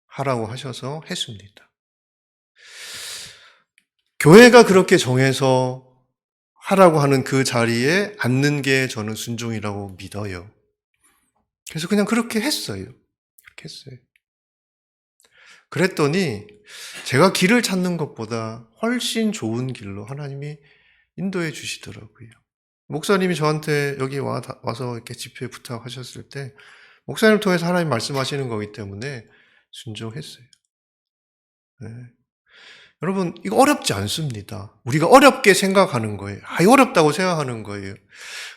하라고 하셔서 했습니다. 교회가 그렇게 정해서 하라고 하는 그 자리에 앉는 게 저는 순종이라고 믿어요. 그래서 그냥 그렇게 했어요. 그렇게 했어요. 그랬더니 제가 길을 찾는 것보다 훨씬 좋은 길로 하나님이 인도해 주시더라고요. 목사님이 저한테 여기 와서 이렇게 집회 부탁하셨을 때 목사님을 통해서 하나님 말씀하시는 거기 때문에 순종했어요. 네. 여러분, 이거 어렵지 않습니다. 우리가 어렵게 생각하는 거예요. 이거 어렵다고 생각하는 거예요.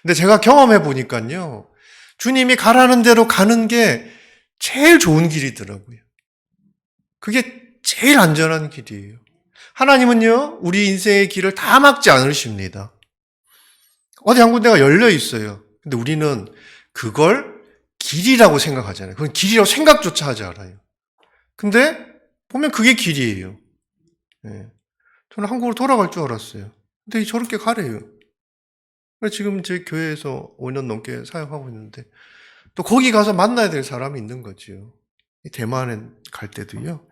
근데 제가 경험해 보니까요, 주님이 가라는 대로 가는 게 제일 좋은 길이더라고요. 그게 제일 안전한 길이에요. 하나님은요, 우리 인생의 길을 다 막지 않으십니다. 어디 한 군데가 열려 있어요. 근데 우리는 그걸 길이라고 생각하잖아요. 그건 길이라고 생각조차 하지 않아요. 근데 보면 그게 길이에요. 네. 저는 한국으로 돌아갈 줄 알았어요. 근데 저렇게 가래요. 지금 제 교회에서 5년 넘게 사역하고 있는데 또 거기 가서 만나야 될 사람이 있는 거지요. 대만에 갈 때도요.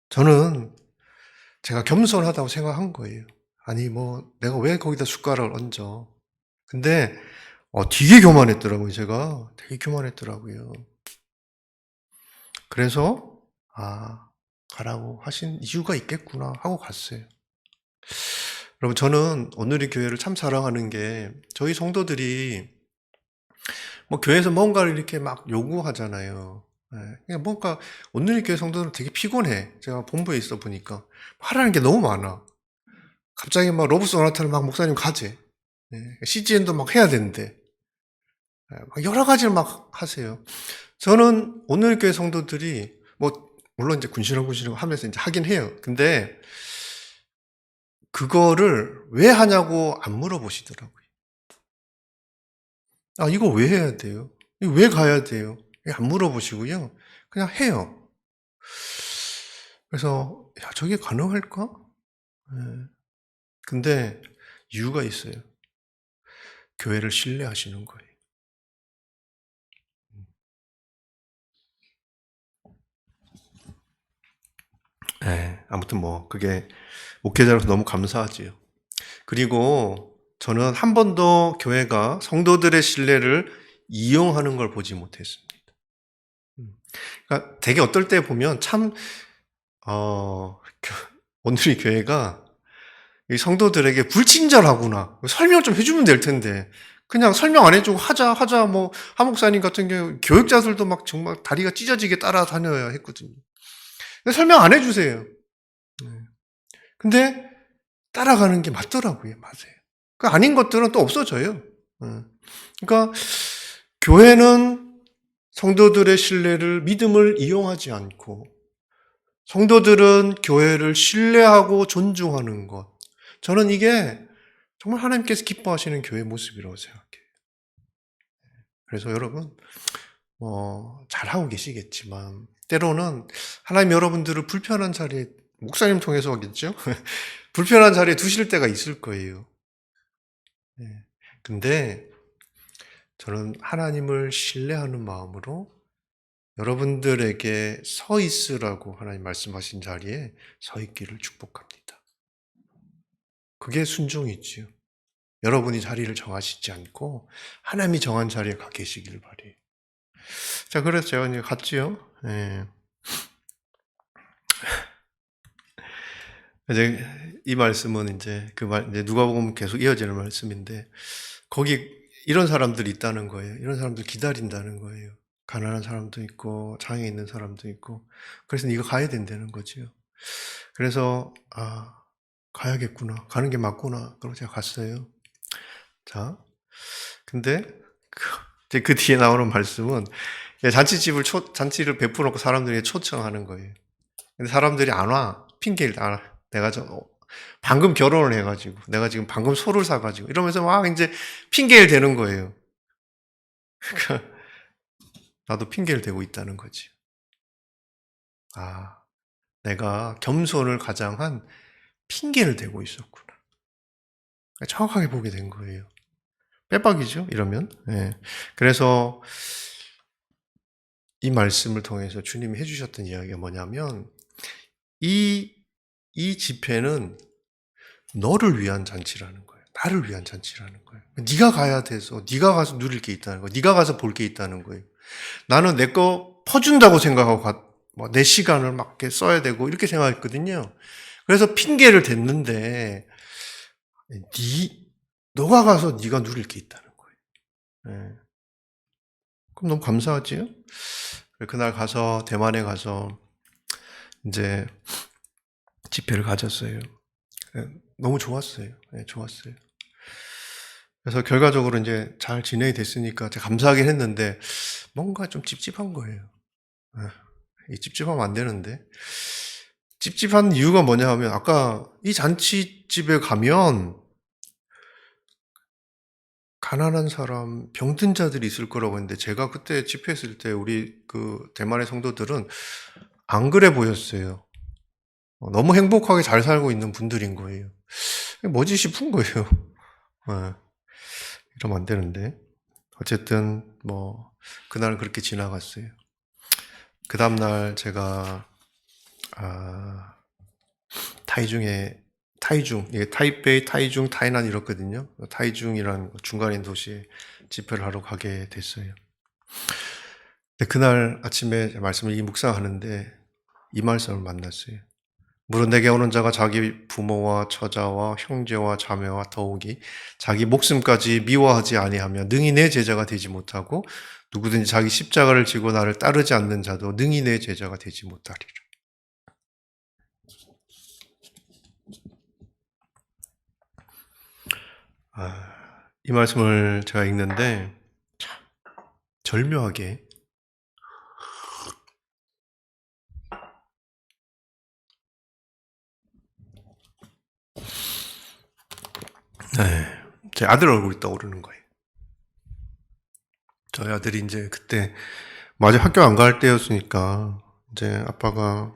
저는 제가 겸손하다고 생각한 거예요. 아니 뭐 내가 왜 거기다 숟가락을 얹어. 근데 되게 교만했더라고요. 제가 되게 교만했더라고요. 그래서 가라고 하신 이유가 있겠구나 하고 갔어요. 여러분, 저는 오늘의 교회를 참 사랑하는 게 저희 성도들이 뭐 교회에서 뭔가를 이렇게 막 요구하잖아요. 그러니까 뭔가 오늘의 교회 성도들은 되게 피곤해. 제가 본부에 있어 보니까 하라는 게 너무 많아. 갑자기 막 러브 소나타를 막 목사님 가재. CGN도 막 해야 되는데 막 여러 가지를 막 하세요. 저는 오늘 교회 성도들이 뭐 물론 이제 군시렁군시렁 하면서 이제 하긴 해요. 근데 그거를 왜 하냐고 안 물어보시더라고요. 이거 왜 해야 돼요? 이거 왜 가야 돼요? 안 물어보시고요. 그냥 해요. 그래서 저게 가능할까? 근데 이유가 있어요. 교회를 신뢰하시는 거예요. 아무튼 뭐 그게 목회자로서 너무 감사하지요. 그리고 저는 한 번도 교회가 성도들의 신뢰를 이용하는 걸 보지 못했습니다. 그러니까 되게 어떨 때 보면 참 오늘의 교회가 이 성도들에게 불친절하구나. 설명 좀 해주면 될 텐데 그냥 설명 안 해주고 하자 뭐 하목사님 같은 경우 교육자들도 막 정말 다리가 찢어지게 따라다녀야 했거든요. 근데 설명 안 해주세요. 근데 따라가는 게 맞더라고요. 맞아요. 그 아닌 것들은 또 없어져요. 그러니까 교회는 성도들의 신뢰를 믿음을 이용하지 않고 성도들은 교회를 신뢰하고 존중하는 것. 저는 이게 정말 하나님께서 기뻐하시는 교회 모습이라고 생각해요. 그래서 여러분 잘하고 계시겠지만 때로는 하나님 여러분들을 불편한 자리에 목사님 통해서 하겠죠? 불편한 자리에 두실 때가 있을 거예요. 근데 저는 하나님을 신뢰하는 마음으로 여러분들에게 서 있으라고 하나님 말씀하신 자리에 서 있기를 축복합니다. 그게 순종이지요. 여러분이 자리를 정하시지 않고 하나님이 정한 자리에 가 계시기를 바래요. 자, 그래서 제가 이제 갔지요. 이제 이 말씀은 이제 이제 누가복음 계속 이어지는 말씀인데 거기 이런 사람들이 있다는 거예요. 이런 사람들 기다린다는 거예요. 가난한 사람도 있고 장애 있는 사람도 있고 그래서 이거 가야 된다는 거죠. 그래서 가야겠구나. 가는 게 맞구나. 그러고 제가 갔어요. 자, 근데 그 뒤에 나오는 말씀은 잔치를 베풀어놓고 사람들이 초청하는 거예요. 근데 사람들이 안 와. 핑계를 다 내가 방금 결혼을 해가지고 내가 지금 방금 소를 사가지고 이러면서 막 이제 핑계를 대는 거예요. 그러니까 나도 핑계를 대고 있다는 거지. 내가 겸손을 가장한 핑계를 대고 있었구나. 정확하게 보게 된 거예요. 빼박이죠, 이러면. 그래서 이 말씀을 통해서 주님이 해주셨던 이야기가 뭐냐면 이 집회는 너를 위한 잔치라는 거예요. 나를 위한 잔치라는 거예요. 네가 가야 돼서, 네가 가서 누릴 게 있다는 거예요. 네가 가서 볼 게 있다는 거예요. 나는 내 거 퍼준다고 생각하고 내 시간을 막 이렇게 써야 되고 이렇게 생각했거든요. 그래서 핑계를 댔는데 너가 가서 네가 누릴 게 있다는 거예요. 네. 그럼 너무 감사하지요? 그날 가서 대만에 가서 이제 집회를 가졌어요. 너무 좋았어요. 네, 좋았어요. 그래서 결과적으로 이제 잘 진행이 됐으니까 제가 감사하긴 했는데 뭔가 좀 찝찝한 거예요. 이 찝찝하면 안 되는데. 찝찝한 이유가 뭐냐 하면 아까 이 잔치집에 가면 가난한 사람, 병든 자들이 있을 거라고 했는데 제가 그때 집회했을 때 우리 그 대만의 성도들은 안 그래 보였어요. 너무 행복하게 잘 살고 있는 분들인 거예요. 뭐지 싶은 거예요. 이러면 안 되는데. 어쨌든 그날 그렇게 지나갔어요. 그 다음날 제가 이게 타이베이, 타이중, 타이난 이렇거든요. 타이중이라는 중간인 도시에 집회를 하러 가게 됐어요. 근데 그날 아침에 말씀을 묵상하는데 이 말씀을 만났어요. 물은 내게 오는 자가 자기 부모와 처자와 형제와 자매와 더욱이 자기 목숨까지 미워하지 아니하며 능히 내 제자가 되지 못하고 누구든지 자기 십자가를 지고 나를 따르지 않는 자도 능히 내 제자가 되지 못하리라. 이 말씀을 제가 읽는데 참 절묘하게 제 아들 얼굴이 떠오르는 거예요. 저희 아들이 이제 그때 아직 학교 안 갈 때였으니까 이제 아빠가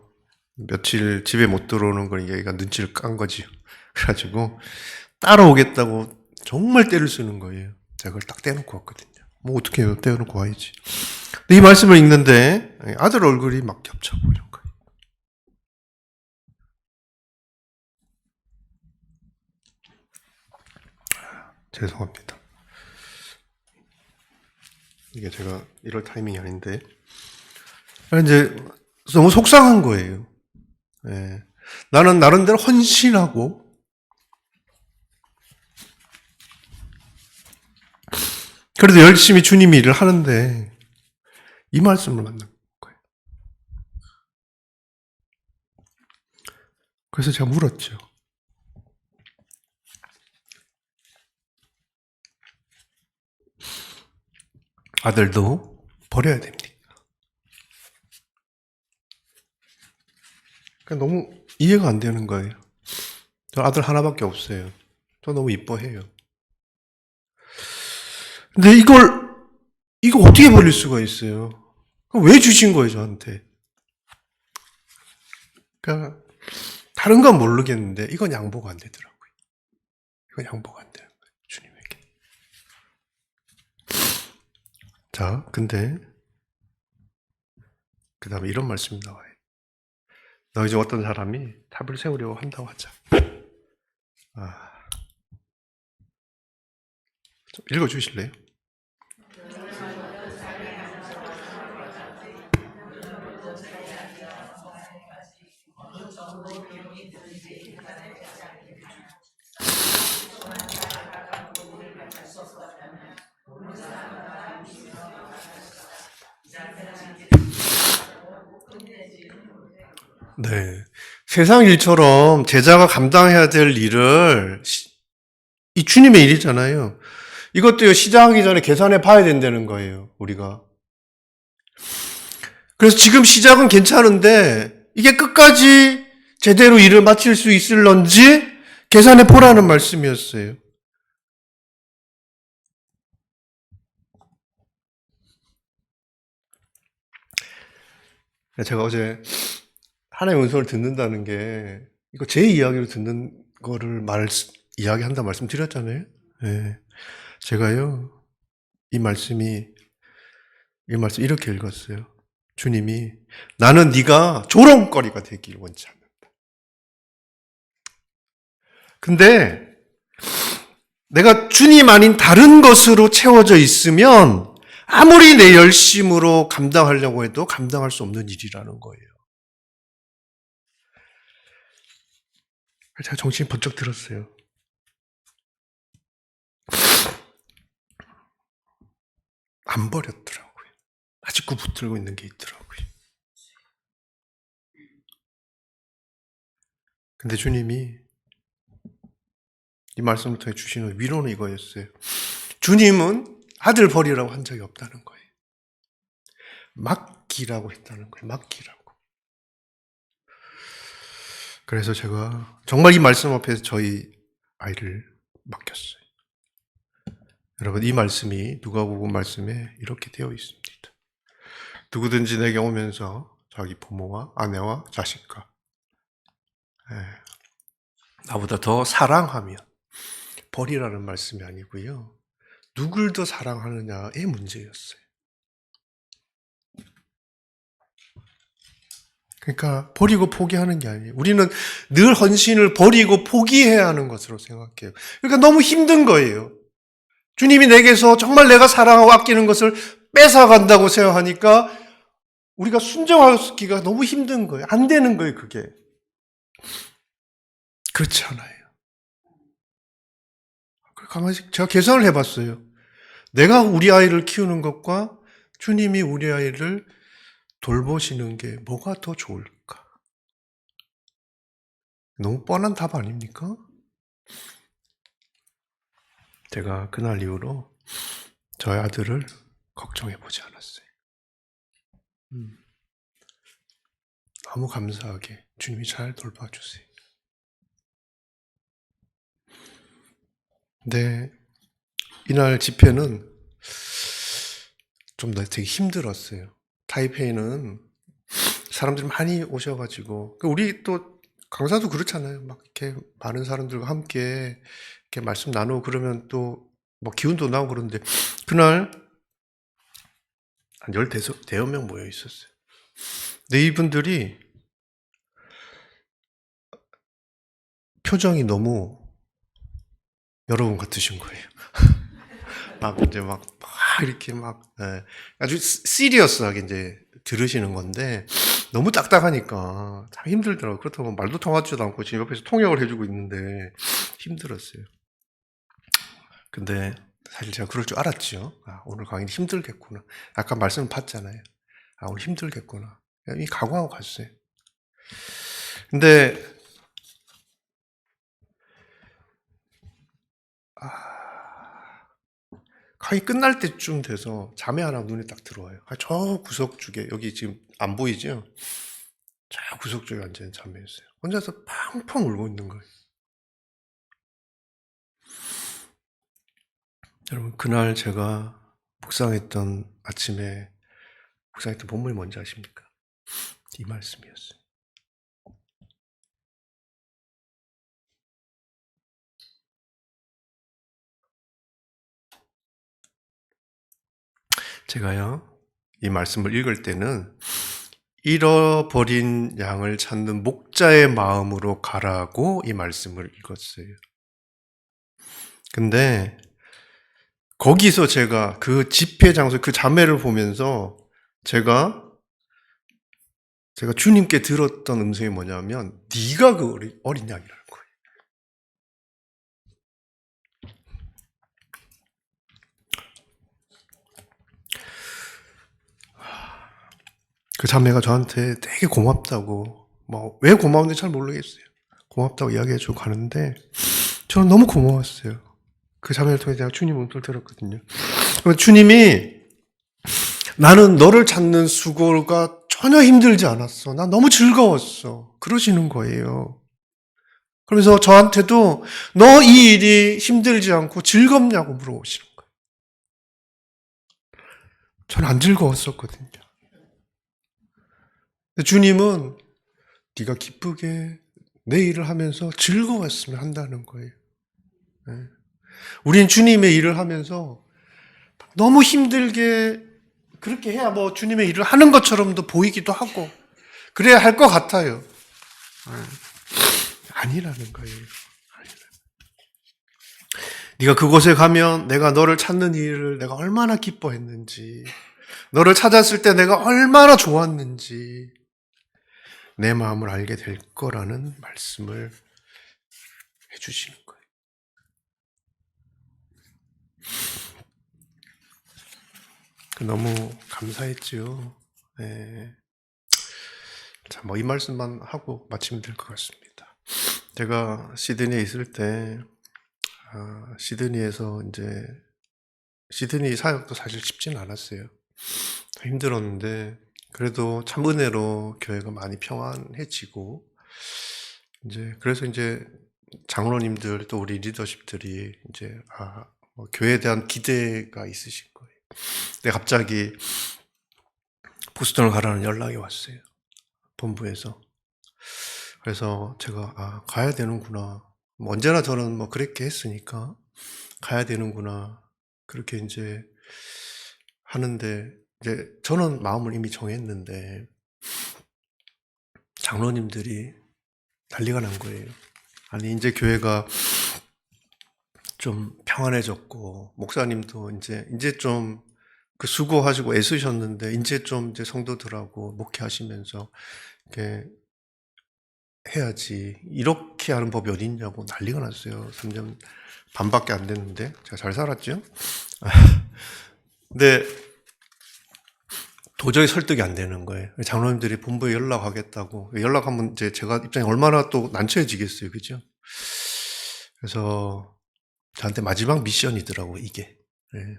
며칠 집에 못 들어오는 걸 얘가 눈치를 깐 거지요. 그래가지고 따라오겠다고 정말 떼를 쓰는 거예요. 제가 그걸 딱 떼놓고 왔거든요. 어떻게 해요? 떼어놓고 와야지. 근데 이 말씀을 읽는데 아들 얼굴이 막 겹쳐 보이는 거예요. 죄송합니다. 이게 제가 이럴 타이밍이 아닌데. 이제 너무 속상한 거예요. 예. 나는 나름대로 헌신하고 그래도 열심히 주님 일을 하는데 이 말씀을 만난 거예요. 그래서 제가 물었죠. 아들도 버려야 됩니까? 그러니까 너무 이해가 안 되는 거예요. 저 아들 하나밖에 없어요. 저 너무 이뻐해요. 근데 이거 어떻게 버릴 수가 있어요? 왜 주신 거예요, 저한테? 그러니까 다른 건 모르겠는데 이건 양보가 안 되더라고요. 이건 양보가 안 되는 거예요, 주님에게. 자, 근데 그 다음에 이런 말씀이 나와요. 너희 중 어떤 사람이 탑을 세우려고 한다고 하자. 좀 읽어주실래요? 네. 세상 일처럼 제자가 감당해야 될 일을 이 주님의 일이잖아요. 이것도요, 시작하기 전에 계산해 봐야 된다는 거예요, 우리가. 그래서 지금 시작은 괜찮은데 이게 끝까지 제대로 일을 마칠 수 있을런지 계산해 보라는 말씀이었어요. 제가 어제 하나님의 은총을 듣는다는 게 이거 제 이야기로 듣는 거를 이야기한다 말씀드렸잖아요. 네. 제가요 이 말씀 이렇게 읽었어요. 주님이 나는 네가 조롱거리가 되길 원치 않는다. 근데 내가 주님 아닌 다른 것으로 채워져 있으면 아무리 내 열심으로 감당하려고 해도 감당할 수 없는 일이라는 거예요. 제가 정신이 번쩍 들었어요. 안 버렸더라고요. 아직도 붙들고 있는 게 있더라고요. 근데 주님이 이 말씀을 통해 주시는 위로는 이거였어요. 주님은 아들 버리라고 한 적이 없다는 거예요. 맡기라고 했다는 거예요. 맡기라고. 그래서 제가 정말 이 말씀 앞에서 저희 아이를 맡겼어요. 여러분, 이 말씀이 누가복음 말씀에 이렇게 되어 있습니다. 누구든지 내게 오면서 자기 부모와 아내와 자식과 나보다 더 사랑하면, 버리라는 말씀이 아니고요, 누굴 더 사랑하느냐의 문제였어요. 그러니까 버리고 포기하는 게 아니에요. 우리는 늘 헌신을 버리고 포기해야 하는 것으로 생각해요. 그러니까 너무 힘든 거예요. 주님이 내게서 정말 내가 사랑하고 아끼는 것을 뺏어간다고 생각하니까 우리가 순종하기가 너무 힘든 거예요. 안 되는 거예요, 그게. 그렇지 않아요. 가만히 제가 계산을 해봤어요. 내가 우리 아이를 키우는 것과 주님이 우리 아이를 돌보시는 게 뭐가 더 좋을까? 너무 뻔한 답 아닙니까? 제가 그날 이후로 저희 아들을 걱정해보지 않았어요. 너무 감사하게 주님이 잘 돌봐주세요. 근데 이날 집회는 좀 되게 힘들었어요. 타이페이는 사람들이 많이 오셔가지고, 우리 또 강사도 그렇잖아요. 막 이렇게 많은 사람들과 함께 이렇게 말씀 나누고 그러면 또 뭐 기운도 나고 그런데, 그날 한 10명 모여 있었어요. 근데 이분들이 표정이 너무 여러분 같으신 거예요. 막 이제 막 이렇게 막 아주 시리어스하게 이제 들으시는 건데, 너무 딱딱하니까 참 힘들더라고요. 그렇다고 말도 통하지도 않고 지금 옆에서 통역을 해주고 있는데 힘들었어요. 근데 사실 제가 그럴 줄 알았죠. 오늘 강의 힘들겠구나. 아까 말씀 봤잖아요. 오늘 힘들겠구나. 이 각오하고 갔어요. 근데 강의 끝날 때쯤 돼서 잠이 하나 눈에 딱 들어와요. 저 구석 쪽에, 여기 지금 안 보이죠? 저 구석 쪽에 앉아있는 잠이었어요. 혼자서 팡팡 울고 있는 거예요. 여러분, 그날 제가 묵상했던 아침에 묵상했던 본문이 뭔지 아십니까? 이 말씀이었어요. 제가요, 이 말씀을 읽을 때는 잃어버린 양을 찾는 목자의 마음으로 가라고 이 말씀을 읽었어요. 근데 거기서 제가 그 집회 장소, 그 자매를 보면서 제가 주님께 들었던 음성이 뭐냐면, 네가 그 어린 양이라는 거예요. 그 자매가 저한테 되게 고맙다고, 왜 고마운지 잘 모르겠어요. 고맙다고 이야기해주고 가는데 저는 너무 고마웠어요. 그 자매를 통해 제가 주님 음성을 들었거든요. 주님이 나는 너를 찾는 수고가 전혀 힘들지 않았어. 난 너무 즐거웠어. 그러시는 거예요. 그러면서 저한테도 너 이 일이 힘들지 않고 즐겁냐고 물어보시는 거예요. 저는 안 즐거웠었거든요. 근데 주님은 네가 기쁘게 내 일을 하면서 즐거웠으면 한다는 거예요. 우린 주님의 일을 하면서 너무 힘들게 그렇게 해야 주님의 일을 하는 것처럼도 보이기도 하고 그래야 할 것 같아요. 아니라는 거예요. 네가 그곳에 가면 내가 너를 찾는 일을 내가 얼마나 기뻐했는지, 너를 찾았을 때 내가 얼마나 좋았는지 내 마음을 알게 될 거라는 말씀을 해주시는 거예요. 너무 감사했지요. 네. 자, 뭐 이 말씀만 하고 마치면 될 것 같습니다. 제가 시드니에 있을 때, 시드니에서 이제, 시드니 사역도 사실 쉽지는 않았어요. 힘들었는데, 그래도 참 은혜로 교회가 많이 평안해지고, 그래서 장로님들 또 우리 리더십들이 뭐 교회에 대한 기대가 있으신 거예요. 근데 갑자기 보스턴을 가라는 연락이 왔어요. 본부에서. 그래서 제가 가야 되는구나. 뭐 언제나 저는 뭐 그렇게 했으니까 가야 되는구나. 그렇게 하는데 저는 마음을 이미 정했는데 장로님들이 난리가 난 거예요. 아니 교회가 좀 평안해졌고 목사님도 좀 그 수고하시고 애쓰셨는데 좀 성도들하고 목회하시면서 이렇게 해야지 이렇게 하는 법이 어디 있냐고 난리가 났어요. 3년 반밖에 안 됐는데 제가 잘 살았죠. 근데 도저히 설득이 안 되는 거예요. 장로님들이 본부에 연락하겠다고 연락하면 제가 입장이 얼마나 또 난처해지겠어요, 그죠? 그래서 저한테 마지막 미션이더라고 이게. 네.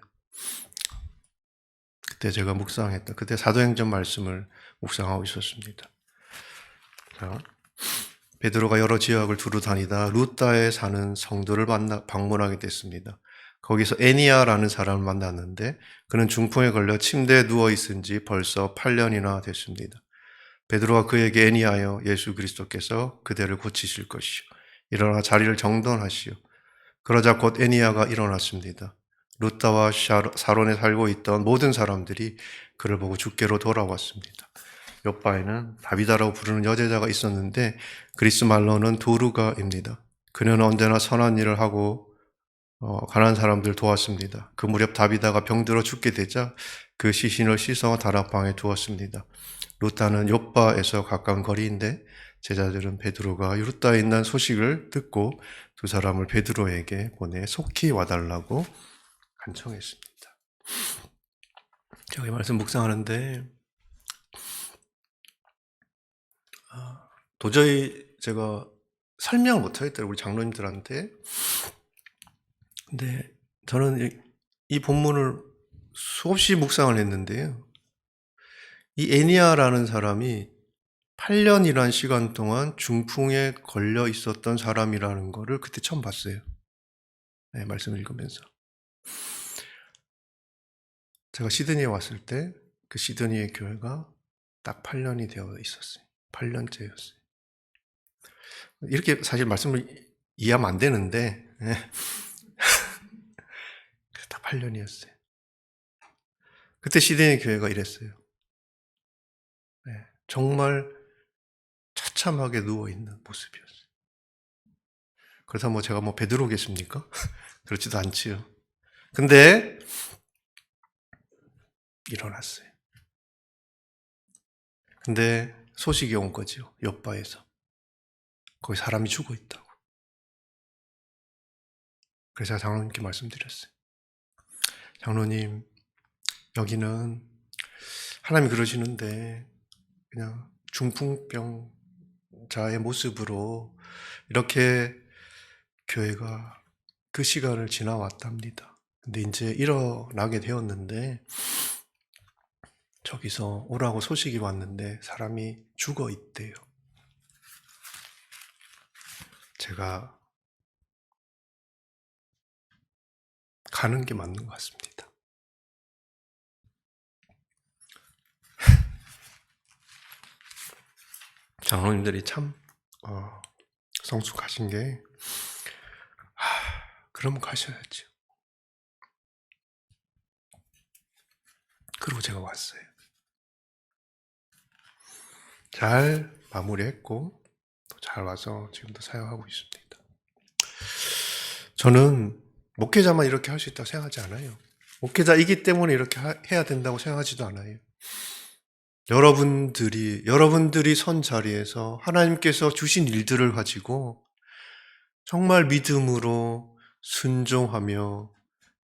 그때 제가 묵상했다. 그때 사도행전 말씀을 묵상하고 있었습니다. 자, 베드로가 여러 지역을 두루 다니다 루다에 사는 성도를 방문하게 됐습니다. 거기서 애니아라는 사람을 만났는데 그는 중풍에 걸려 침대에 누워 있은 지 벌써 8년이나 됐습니다. 베드로가 그에게 애니아여 예수 그리스도께서 그대를 고치실 것이요 일어나 자리를 정돈하시오. 그러자 곧 애니아가 일어났습니다. 루다와 사론에 살고 있던 모든 사람들이 그를 보고 주께로 돌아왔습니다. 옆바에는 다비다라고 부르는 여제자가 있었는데 그리스 말로는 도르가입니다. 그녀는 언제나 선한 일을 하고 가난한 사람들 도왔습니다. 그 무렵 다비다가 병들어 죽게 되자 그 시신을 씻어 다락방에 두었습니다. 루다는 욥바에서 가까운 거리인데 제자들은 베드로가 루다에 있는 소식을 듣고 두 사람을 베드로에게 보내 속히 와달라고 간청했습니다. 제가 이 말씀 묵상하는데 도저히 제가 설명을 못하겠더라고요, 우리 장로님들한테. 근데 저는 이 본문을 수없이 묵상을 했는데요. 이 애니아라는 사람이 8년이란 시간 동안 중풍에 걸려 있었던 사람이라는 거를 그때 처음 봤어요. 네, 말씀을 읽으면서. 제가 시드니에 왔을 때 그 시드니의 교회가 딱 8년이 되어 있었어요. 8년째였어요. 이렇게 사실 말씀을 이해하면 안 되는데 딱 8년이었어요. 그때 시드니 교회가 이랬어요. 네, 정말 처참하게 누워있는 모습이었어요. 그렇다면 제가 베드로겠습니까? 그렇지도 않지요. 근데 일어났어요. 근데 소식이 온 거죠. 옆바에서. 거기 사람이 죽어 있다고. 그래서 제가 장로님께 말씀드렸어요. 장로님, 여기는 하나님이 그러시는데 그냥 중풍병자의 모습으로 이렇게 교회가 그 시간을 지나왔답니다. 근데 일어나게 되었는데 저기서 오라고 소식이 왔는데 사람이 죽어 있대요. 제가 가는 게 맞는 것 같습니다. 장로님들이 참 성숙하신 게 그러면 가셔야죠. 그리고 제가 왔어요. 잘 마무리했고 또 잘 와서 지금도 사역하고 있습니다. 저는 목회자만 이렇게 할 수 있다고 생각하지 않아요. 목회자이기 때문에 이렇게 해야 된다고 생각하지도 않아요. 여러분들이 선 자리에서 하나님께서 주신 일들을 가지고 정말 믿음으로 순종하며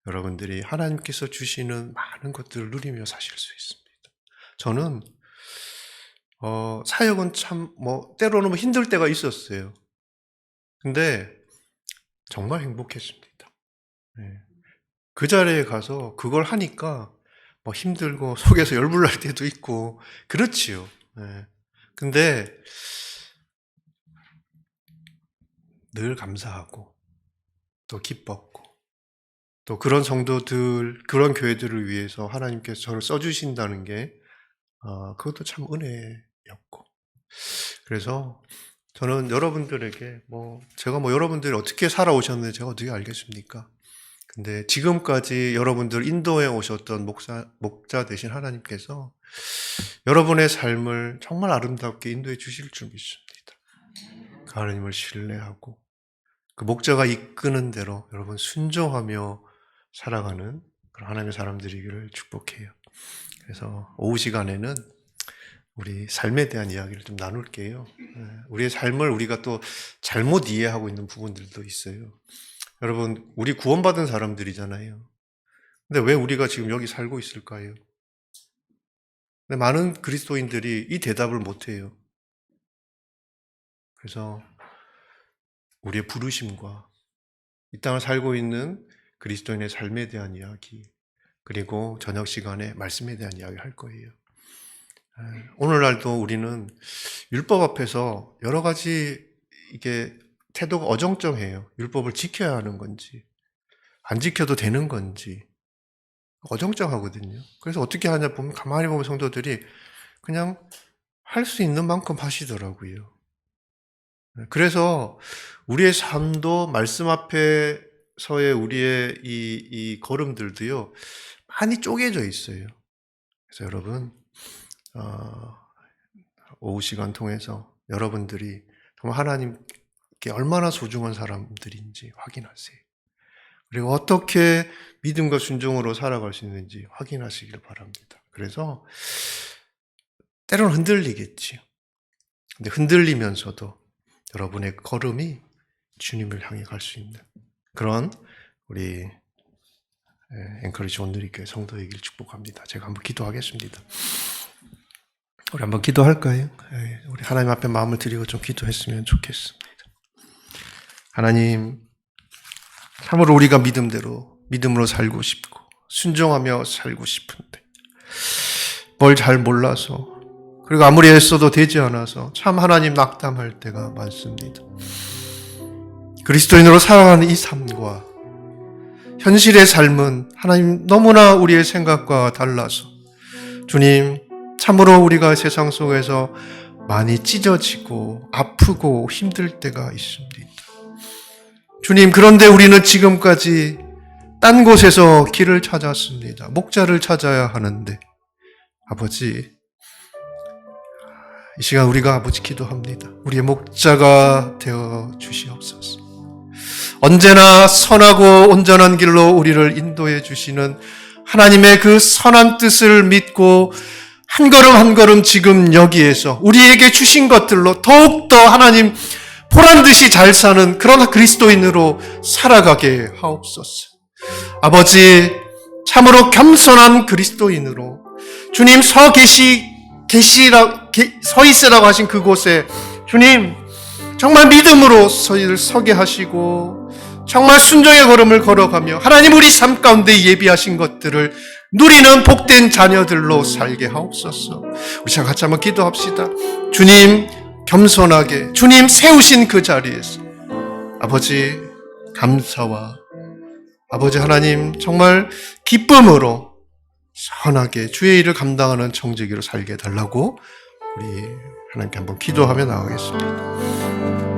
여러분들이 하나님께서 주시는 많은 것들을 누리며 사실 수 있습니다. 저는 사역은 참 때로는 힘들 때가 있었어요. 근데 정말 행복했습니다. 네. 그 자리에 가서 그걸 하니까 힘들고 속에서 열불 날 때도 있고 그렇지요. 네. 근데 늘 감사하고 또 기뻤고 또 그런 성도들, 그런 교회들을 위해서 하나님께서 저를 써주신다는 게 그것도 참 은혜였고, 그래서 저는 여러분들에게 제가 여러분들이 어떻게 살아오셨는지 제가 어떻게 알겠습니까? 근데 지금까지 여러분들 인도해 오셨던 목자 되신 하나님께서 여러분의 삶을 정말 아름답게 인도해 주실 줄 믿습니다. 그 하나님을 신뢰하고 그 목자가 이끄는 대로 여러분 순종하며 살아가는 그런 하나님의 사람들이기를 축복해요. 그래서 오후 시간에는 우리 삶에 대한 이야기를 좀 나눌게요. 우리의 삶을 우리가 또 잘못 이해하고 있는 부분들도 있어요. 여러분, 우리 구원받은 사람들이잖아요. 근데 왜 우리가 지금 여기 살고 있을까요? 근데 많은 그리스도인들이 이 대답을 못해요. 그래서 우리의 부르심과 이 땅을 살고 있는 그리스도인의 삶에 대한 이야기, 그리고 저녁 시간에 말씀에 대한 이야기를 할 거예요. 오늘날도 우리는 율법 앞에서 여러 가지 이게 태도가 어정쩡해요. 율법을 지켜야 하는 건지, 안 지켜도 되는 건지, 어정쩡하거든요. 그래서 어떻게 하냐 보면, 가만히 보면 성도들이 그냥 할 수 있는 만큼 하시더라고요. 그래서 우리의 삶도 말씀 앞에서의 우리의 이 걸음들도요, 많이 쪼개져 있어요. 그래서 여러분, 오후 시간 통해서 여러분들이 정말 하나님께 얼마나 소중한 사람들인지 확인하세요. 그리고 어떻게 믿음과 순종으로 살아갈 수 있는지 확인하시길 바랍니다. 그래서 때로는 흔들리겠지요. 근데 흔들리면서도 여러분의 걸음이 주님을 향해 갈 수 있는 그런 우리 앵커리지 온누리교회 성도이길 축복합니다. 제가 한번 기도하겠습니다. 우리 한번 기도할까요? 우리 하나님 앞에 마음을 드리고 좀 기도했으면 좋겠습니다. 하나님, 참으로 우리가 믿음으로 살고 싶고 순종하며 살고 싶은데 뭘 잘 몰라서, 그리고 아무리 애써도 되지 않아서 참 하나님 낙담할 때가 많습니다. 그리스도인으로 살아가는 이 삶과 현실의 삶은 하나님 너무나 우리의 생각과 달라서 주님, 참으로 우리가 세상 속에서 많이 찢어지고 아프고 힘들 때가 있습니다. 주님, 그런데 우리는 지금까지 딴 곳에서 길을 찾았습니다. 목자를 찾아야 하는데 아버지, 이 시간 우리가 아버지 기도합니다. 우리의 목자가 되어 주시옵소서. 언제나 선하고 온전한 길로 우리를 인도해 주시는 하나님의 그 선한 뜻을 믿고 한 걸음 한 걸음 지금 여기에서 우리에게 주신 것들로 더욱더 하나님 보란듯이 잘 사는 그런 그리스도인으로 살아가게 하옵소서. 아버지, 참으로 겸손한 그리스도인으로 주님 서 있으라고 하신 그곳에 주님 정말 믿음으로 서게 하시고 정말 순종의 걸음을 걸어가며 하나님 우리 삶 가운데 예비하신 것들을 누리는 복된 자녀들로 살게 하옵소서. 우리 자 같이 한번 기도합시다. 주님, 겸손하게 주님 세우신 그 자리에서 아버지 감사와 아버지 하나님 정말 기쁨으로 선하게 주의 일을 감당하는 청지기로 살게 해달라고 우리 하나님께 한번 기도하며 나가겠습니다.